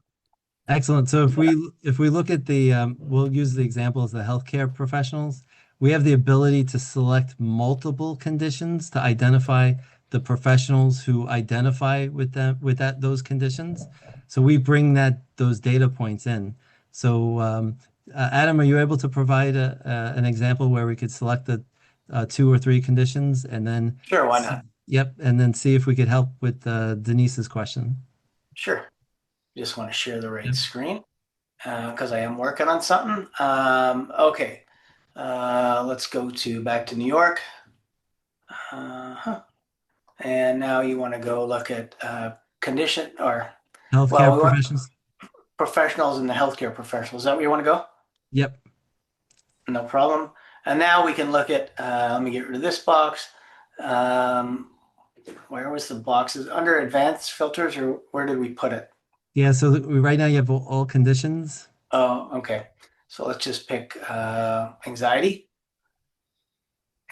Excellent. So if we look at the we'll use the example as the healthcare professionals. We have the ability to select multiple conditions to identify the professionals who identify with them with those conditions. So we bring those data points in. So Adam, are you able to provide an example where we could select the two or three conditions and then Sure, why not? yep, and then see if we could help with Denise's question. Sure. Just want to share the right Yep. screen because I am working on something. Okay. Let's go back to New York. And now you want to go look at condition or, well, Healthcare we want professionals. professionals and the healthcare professionals. Is that where you want to go? Yep. No problem. And now we can look at, let me get rid of this box. Where was the box? Is it under advanced filters or where did we put it? Yeah, so right now you have all conditions. Oh, okay. So let's just pick anxiety.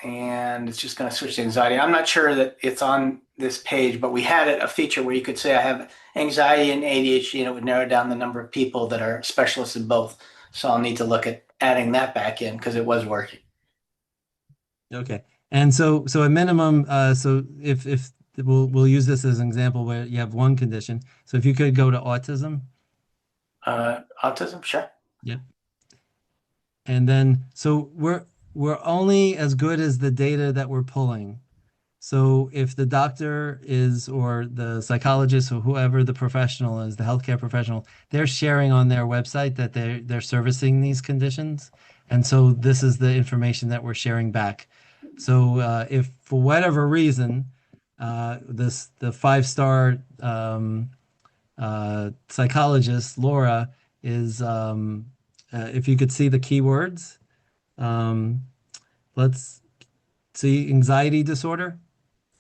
And it's just going to switch to anxiety. I'm not sure that it's on this page, but we had a feature where you could say I have anxiety and ADHD, and it would narrow down the number of people that are specialists in both. So I'll need to look at adding that back in because it was working. Okay. And so a minimum, so if we'll use this as an example where you have one condition. So if you could go to autism. Autism, sure. Yep. And then so we're only as good as the data that we're pulling. So if the doctor is, or the psychologist, or whoever the professional is, the healthcare professional, they're sharing on their website that they're servicing these conditions. And so this is the information that we're sharing back. So if for whatever reason, the five-star psychologist, Laura, is, if you could see the keywords, um, let's see anxiety disorder.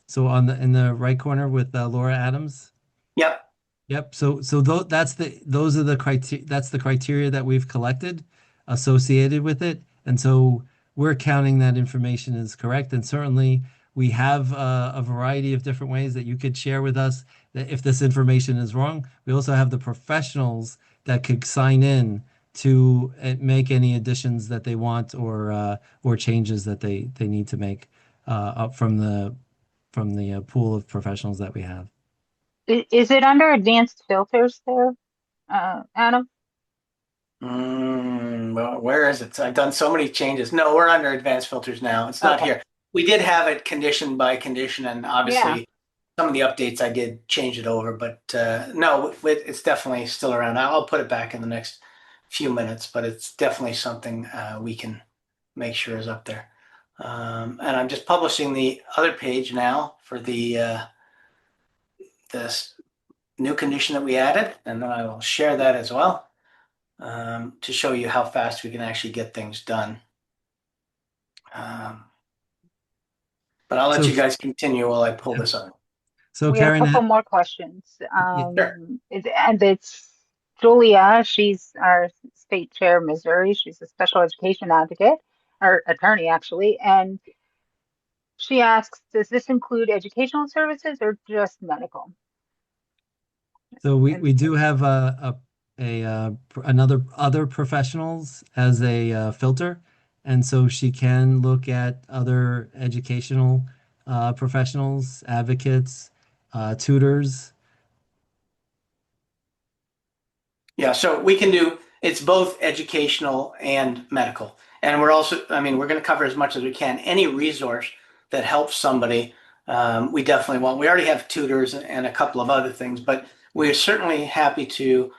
So in the right corner with Laura Adams. Yep. Yep. Those are the criteria. That's the criteria that we've collected associated with it, and so we're counting that information is correct. And certainly we have a variety of different ways that you could share with us that if this information is wrong. We also have the professionals that could sign in to make any additions that they want or changes that they need to make up from the pool of professionals that we have. Is it under advanced filters there, Adam? Well, where is it? I've done so many changes. No, we're under advanced filters now. It's not Okay. here. We did have it condition by condition, and Yeah. obviously some of the updates I did change it over, but no, it's definitely still around. I'll put it back in the next few minutes, but it's definitely something we can make sure is up there. And I'm just publishing the other page now for this new condition that we added, and then I will share that as well to show you how fast we can actually get things done. But I'll let So you guys continue while I pull yeah. this up. So We have a Karen, couple more questions. Sure. And it's Julia. She's our state chair of Missouri. She's a special education advocate, or attorney actually. And she asks, does this include educational services or just medical? so we, And we do have another other professionals as a filter, and so she can look at other educational professionals, advocates, tutors. Yeah, so we can do it's both educational and medical. And we're also, I mean, we're going to cover as much as we can. Any resource that helps somebody, we definitely want. We already have tutors and a couple of other things, but we're certainly happy to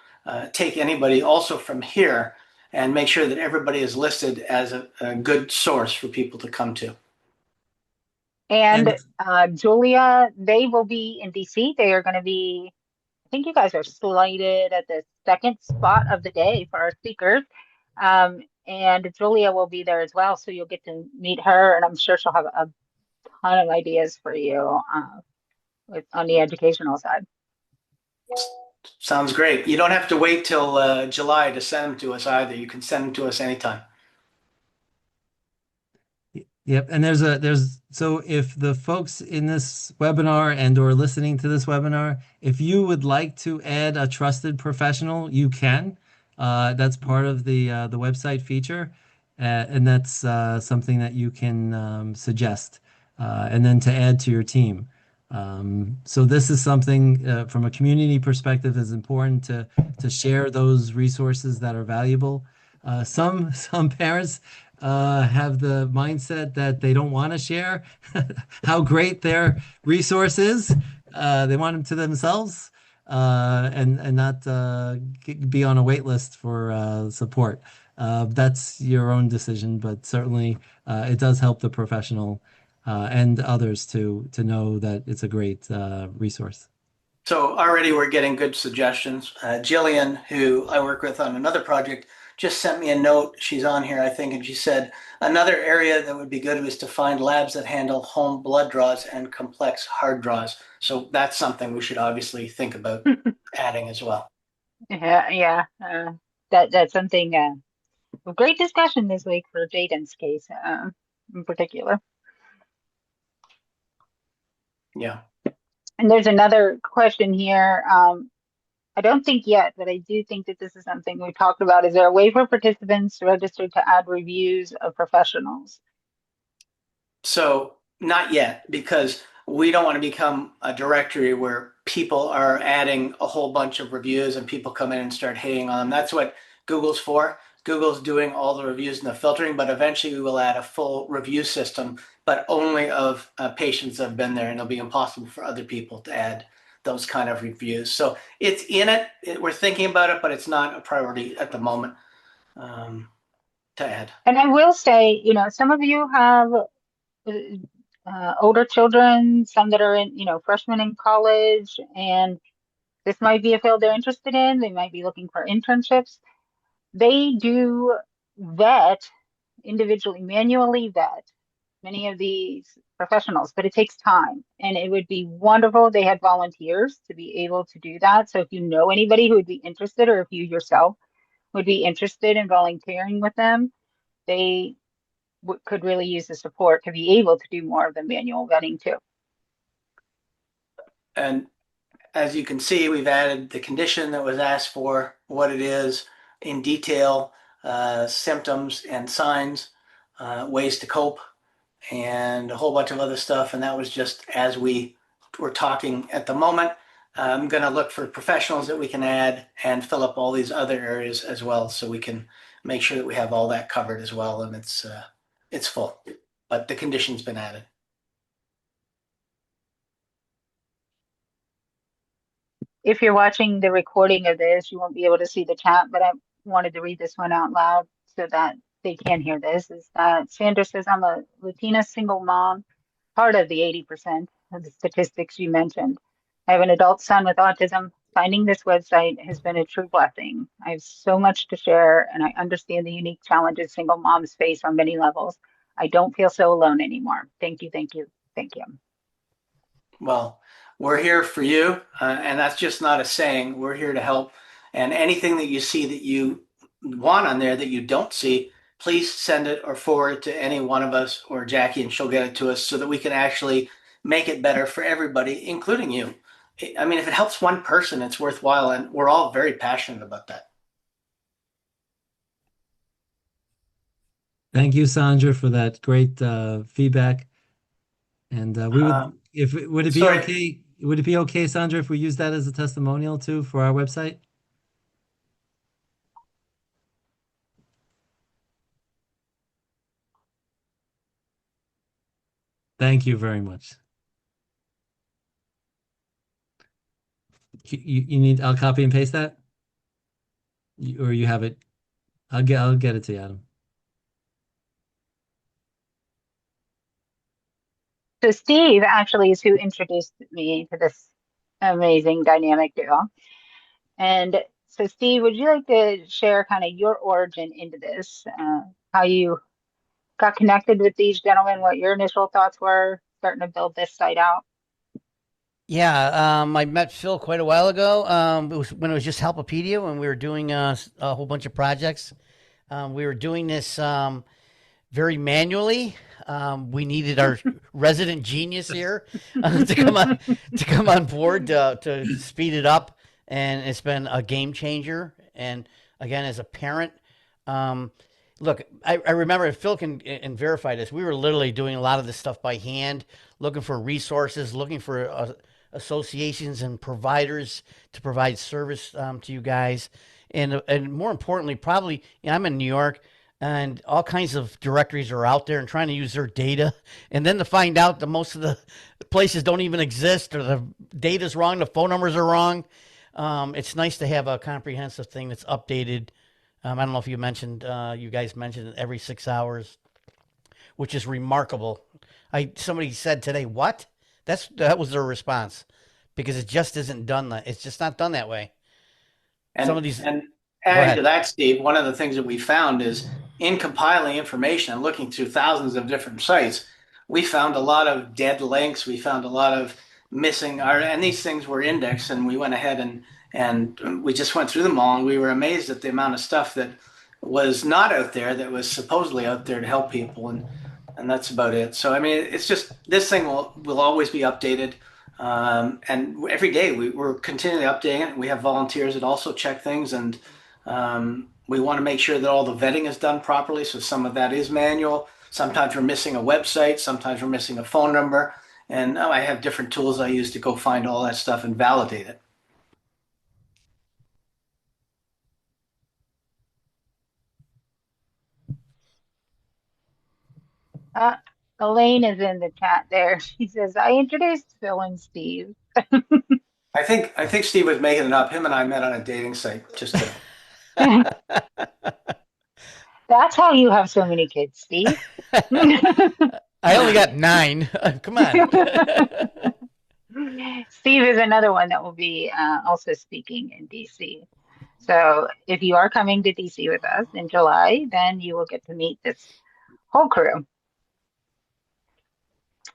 take anybody also from here and make sure that everybody is listed as a good source for people to come to. And Julia, they will be in DC. They are going to be, I think you guys are slated at the second spot of the day for our speakers. And Julia will be there as well. So you'll get to meet her, and I'm sure she'll have a ton of ideas for you on the educational side. Sounds great. You don't have to wait till July to send them to us either. You can send them to us anytime. Yep. And so if the folks in this webinar and or listening to this webinar, if you would like to add a trusted professional, you can. That's part of the website feature. And that's something that you can suggest and then to add to your team. So this is something from a community perspective is important to share those resources that are valuable. Some parents have the mindset that they don't want to share how great their resource is. They want them to themselves and not be on a wait list for support. That's your own decision, but certainly it does help the professional and others to know that it's a great resource. So already we're getting good suggestions. Jillian, who I work with on another project, just sent me a note. She's on here, I think, and she said another area that would be good was to find labs that handle home blood draws and complex hard draws. So that's something we should obviously think about adding as well. Yeah, yeah. That's something of great discussion this week for Jaden's case, in particular. Yeah. And there's another question here. I don't think yet, but I do think that this is something we talked about. Is there a way for participants to register to add reviews of professionals? So not yet, because we don't want to become a directory where people are adding a whole bunch of reviews and people come in and start hating on them. That's what Google's for. Google's doing all the reviews and the filtering, but eventually we will add a full review system, but only of patients that have been there, and it'll be impossible for other people to add those kind of reviews. So it's in it. We're thinking about it, but it's not a priority at the moment to add. And I will say, some of you have older children, some that are in, freshmen in college, and this might be a field they're interested in. They might be looking for internships. They do vet individually, manually vet many of these professionals, but it takes time. And it would be wonderful. They had volunteers to be able to do that. So if you know anybody who would be interested, or if you yourself would be interested in volunteering with them, they could really use the support to be able to do more of the manual vetting too. And as you can see, we've added the condition that was asked for, what it is in detail, symptoms and signs, ways to cope, and a whole bunch of other stuff. And that was just as we were talking at the moment. I'm going to look for professionals that we can add and fill up all these other areas as well, so we can make sure that we have all that covered as well, and it's full. But the condition's been added. If you're watching the recording of this, you won't be able to see the chat, but I wanted to read this one out loud so that they can hear this. Is that Sandra says, I'm a Latina single mom, part of the 80% of the statistics you mentioned. I have an adult son with autism. Finding this website has been a true blessing. I have so much to share, and I understand the unique challenges single moms face on many levels. I don't feel so alone anymore. Thank you, thank you, thank you. Well, we're here for you, and that's just not a saying. We're here to help. And anything that you see that you want on there that you don't see, please send it or forward it to any one of us or Jackie, and she'll get it to us so that we can actually make it better for everybody, including you. I mean, if it helps one person, it's worthwhile, and we're all very passionate about that. Thank you, Sandra, for that great feedback. And we Uh, would it be sorry, okay? Would it be okay, Sandra, if we use that as a testimonial too for our website? Thank you very much. You need, I'll copy and paste that? Or you have it? I'll get it to you, Adam. So Steve actually is who introduced me to this amazing dynamic duo. And so Steve, would you like to share kind of your origin into this, how you got connected with these gentlemen, what your initial thoughts were starting to build this site out? Yeah, I met Phil quite a while ago. It was when it was just HELPipedia when we were doing a whole bunch of projects. We were doing this very manually. We needed our resident genius here to come on board to speed it up, and it's been a game changer. And again, as a parent, um, look, I remember Phil can and verify this. We were literally doing a lot of this stuff by hand, looking for resources, looking for associations and providers to provide service to you guys, and more importantly, probably I'm in New York and all kinds of directories are out there and trying to use their data, and then to find out that most of the places don't even exist or the data's wrong, the phone numbers are wrong. It's nice to have a comprehensive thing that's updated. I don't know if you guys mentioned it every 6 hours, which is remarkable. Somebody said today, what? That was their response because it just isn't done that. It's just not done that way. Some of these. And Go adding to ahead. that, Steve, one of the things that we found is in compiling information and looking through thousands of different sites, we found a lot of dead links. We found a lot of missing art, and these things were indexed, and we went ahead and we just went through them all, and we were amazed at the amount of stuff that was not out there that was supposedly out there to help people, and that's about it. So I mean, it's just this thing will always be updated. And every day we're continually updating it. We have volunteers that also check things, and we want to make sure that all the vetting is done properly. So some of that is manual. Sometimes we're missing a website. Sometimes we're missing a phone number. And I have different tools I use to go find all that stuff and validate it. Uh, Elaine is in the chat there. She says, I introduced Phil and Steve. I think Steve was making it up. Him and I met on a dating site. Just to, That's how you have so many kids, Steve. I only got 9. Come on. Steve is another one that will be also speaking in DC. So if you are coming to DC with us in July, then you will get to meet this whole crew.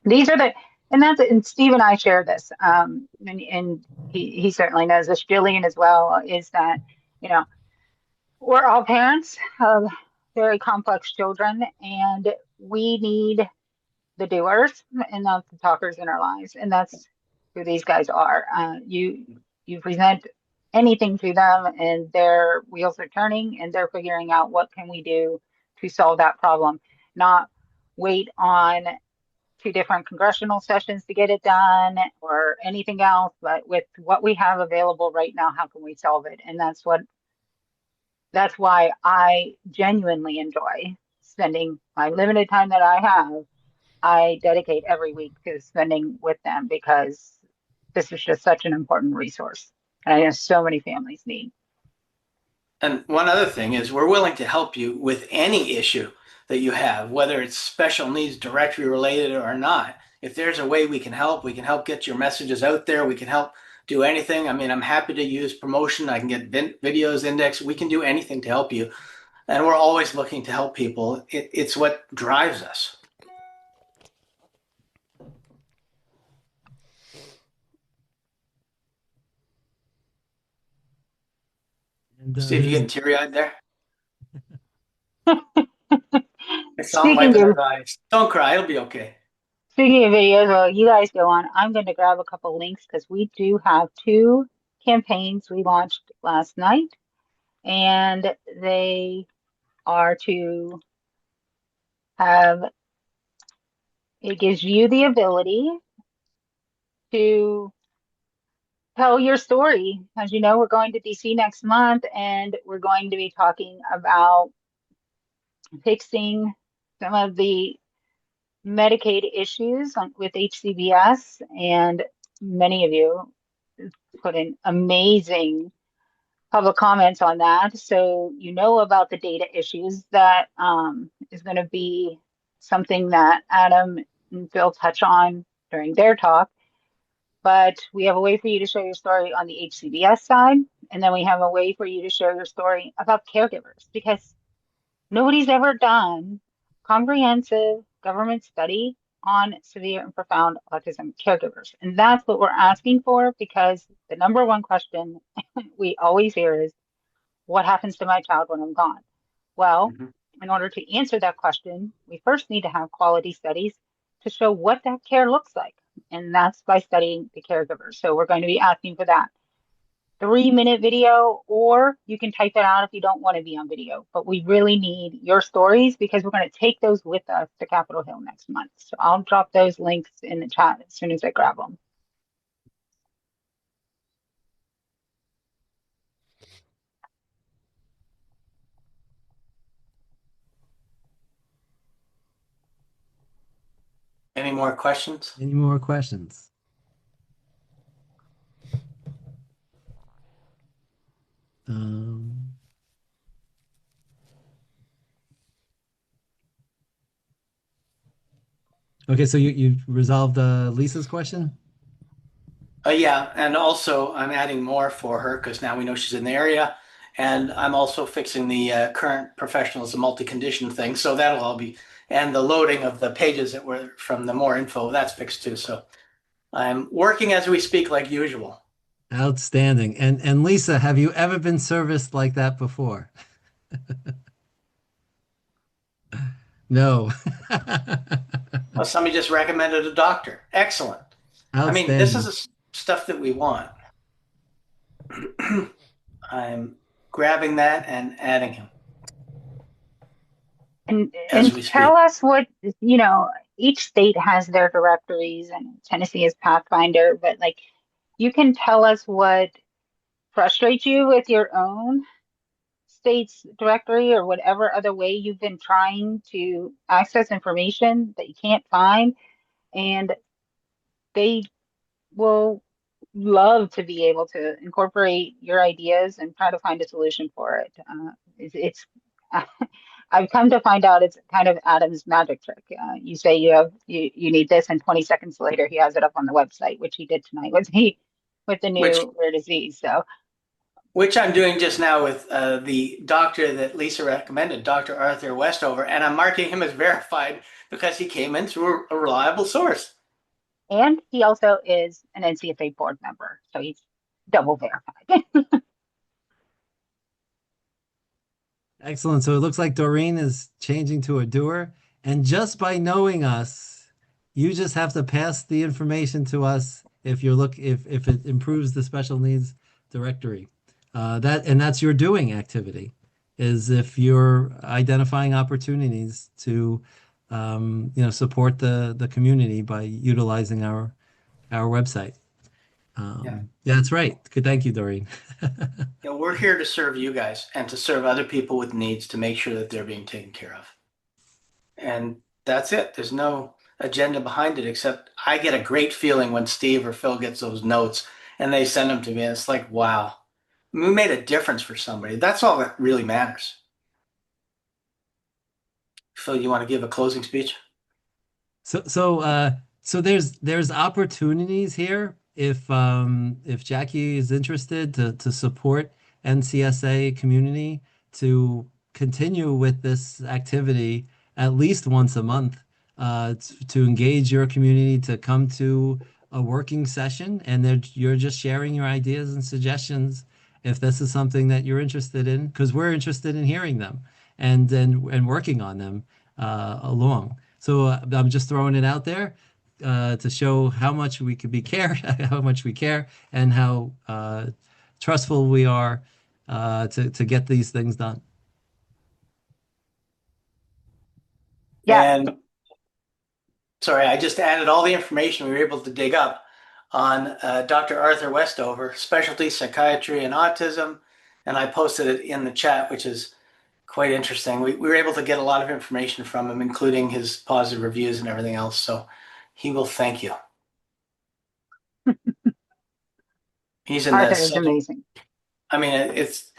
These are and Steve and I share this, and he certainly knows this, Jillian as well, is that, you know, we're all parents of very complex children, and we need the doers and not the talkers in our lives. And that's who these guys are. You present anything to them, and their wheels are turning, and they're figuring out what can we do to solve that problem, not wait on 2 different congressional sessions to get it done or anything else, but with what we have available right now, how can we solve it? And that's why I genuinely enjoy spending my limited time that I have. I dedicate every week to spending with them because this is just such an important resource. And I know so many families need. and one other thing is we're willing to help you with any issue that you have, whether it's special needs directory related or not. If there's a way we can help get your messages out there. We can help do anything. I mean, I'm happy to use promotion. I can get videos indexed. We can do anything to help you. And we're always looking to help people. It's what drives us. And Steve, you getting teary-eyed there? It's all Speaking wiping of our eyes. Don't cry. It'll be okay. speaking of videos, well, you guys go on. I'm going to grab a couple links because we do have 2 campaigns we launched last night, and they are to have it gives you the ability to tell your story. As you know, we're going to DC next month, and we're going to be talking about fixing some of the Medicaid issues with HCBS, and many of you put in amazing public comments on that. So you know about the data issues that is going to be something that Adam and Phil touch on during their talk. But we have a way for you to share your story on the HCBS side, and then we have a way for you to share your story about caregivers, because nobody's ever done comprehensive government study on severe and profound autism caregivers. And that's what we're asking for, because the number one question we always hear is, what happens to my child when I'm gone? Well, Mhm. in order to answer that question, we first need to have quality studies to show what that care looks like. And that's by studying the caregiver. So we're going to be asking for that 3-minute video, or you can type it out if you don't want to be on video. But we really need your stories, because we're going to take those with us to Capitol Hill next month. So I'll drop those links in the chat as soon as I grab them. Any more questions? Any more questions? Um, okay, so you resolved Lisa's question? Yeah, and also I'm adding more for her because now we know she's in the area, and I'm also fixing the current professionals, the multi-condition thing, so that'll all be, and the loading of the pages that were from the more info, that's fixed too. So I'm working as we speak, like usual. Outstanding. And Lisa, have you ever been serviced like that before? No. Well, somebody just recommended a doctor. Excellent. I mean, this is Outstanding. the stuff that we want. I'm grabbing that and adding him as And we tell speak. us what, each state has their directories, and Tennessee is Pathfinder, but like, you can tell us what frustrates you with your own state's directory, or whatever other way you've been trying to access information that you can't find. And they will love to be able to incorporate your ideas and try to find a solution for it. It's I've come to find out it's kind of Adam's magic trick. You say you need this, and 20 seconds later he has it up on the website, which he did tonight with the which new rare disease. So which I'm doing just now with the doctor that Lisa recommended, Dr. Arthur Westover, and I'm marking him as verified because he came in through a reliable source. and he also is an NCFA board member, so he's double verified. Excellent. So it looks like Doreen is changing to a doer. And just by knowing us, you just have to pass the information to us if it improves the special needs directory. That's your doing activity, is if you're identifying opportunities to support the community by utilizing our website. Yeah. Yeah, that's right. Good, thank you, Doreen. You know, we're here to serve you guys and to serve other people with needs to make sure that they're being taken care of. And that's it. There's no agenda behind it, except I get a great feeling when Steve or Phil gets those notes and they send them to me. It's like, wow, we made a difference for somebody. That's all that really matters. Phil, you want to give a closing speech? So there's opportunities here if Jackie is interested to support NCSA community to continue with this activity at least once a month, to engage your community to come to a working session, and you're just sharing your ideas and suggestions if this is something that you're interested in, because we're interested in hearing them and working on them along. So I'm just throwing it out there to show how much we could be care, how much we care, and how trustful we are to get these things done. Yeah, And sorry, I just added all the information we were able to dig up on Dr. Arthur Westover, specialty psychiatry and autism, and I posted it in the chat, which is quite interesting. We were able to get a lot of information from him, including his positive reviews and everything else. So he will thank you. He's in Arthur the is southern. amazing. I mean, it's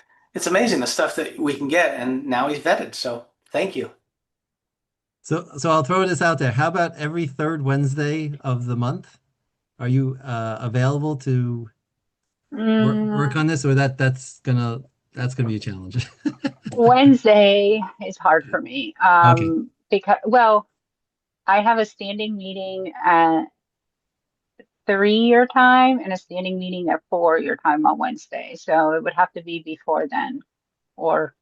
amazing the stuff that we can get, and now he's vetted. So thank you. So I'll throw this out there. How about every third Wednesday of the month? Are you available to work Mm, on this, or that's gonna be a challenge? Wednesday is hard for me. Okay. Because, well, I have a standing meeting at 3 your time and a standing meeting at 4 your time on Wednesday. So it would have to be before then or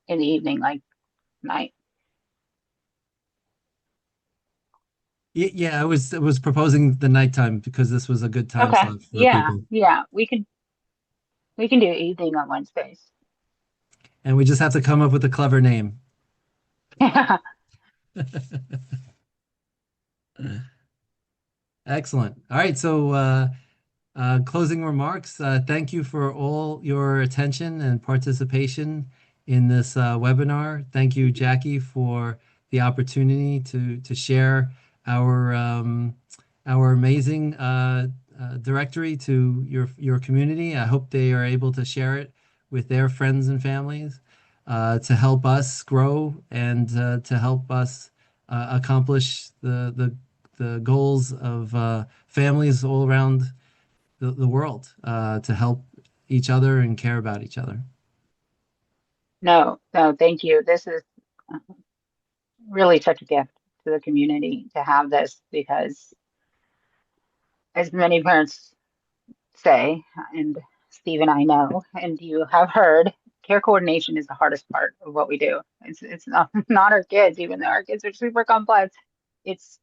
in the evening, like night. Yeah, I was proposing the nighttime because this was a good time Okay. slot for Yeah. people. Yeah. We can do evening on Wednesdays. And we just have to come up with a clever name. Excellent. All right, so closing remarks. Thank you for all your attention and participation in this webinar. Thank you, Jackie, for the opportunity to share our amazing directory to your community. I hope they are able to share it with their friends and families to help us grow and to help us accomplish the goals of families all around the world to help each other and care about each other. No, no, thank you. This is really such a gift to the community to have this because as many parents say, and Steve and I know, and you have heard, care coordination is the hardest part of what we do. It's not, not our kids, even though our kids are super complex. It's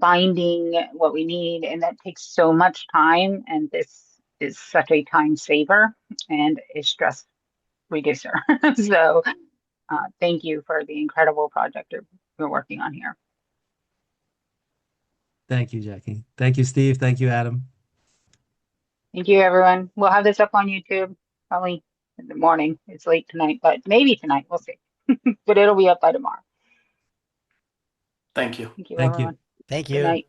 finding what we need, and that takes so much time. And this is such a time saver and a stress reducer. So, thank you for the incredible project you're working on here. Thank you, Jackie. Thank you, Steve. Thank you, Adam. Thank you, everyone. We'll have this up on YouTube probably in the morning. It's late tonight, but maybe tonight. We'll see. But it'll be up by tomorrow. Thank you. Thank you, Thank you. everyone. Thank Good you. night.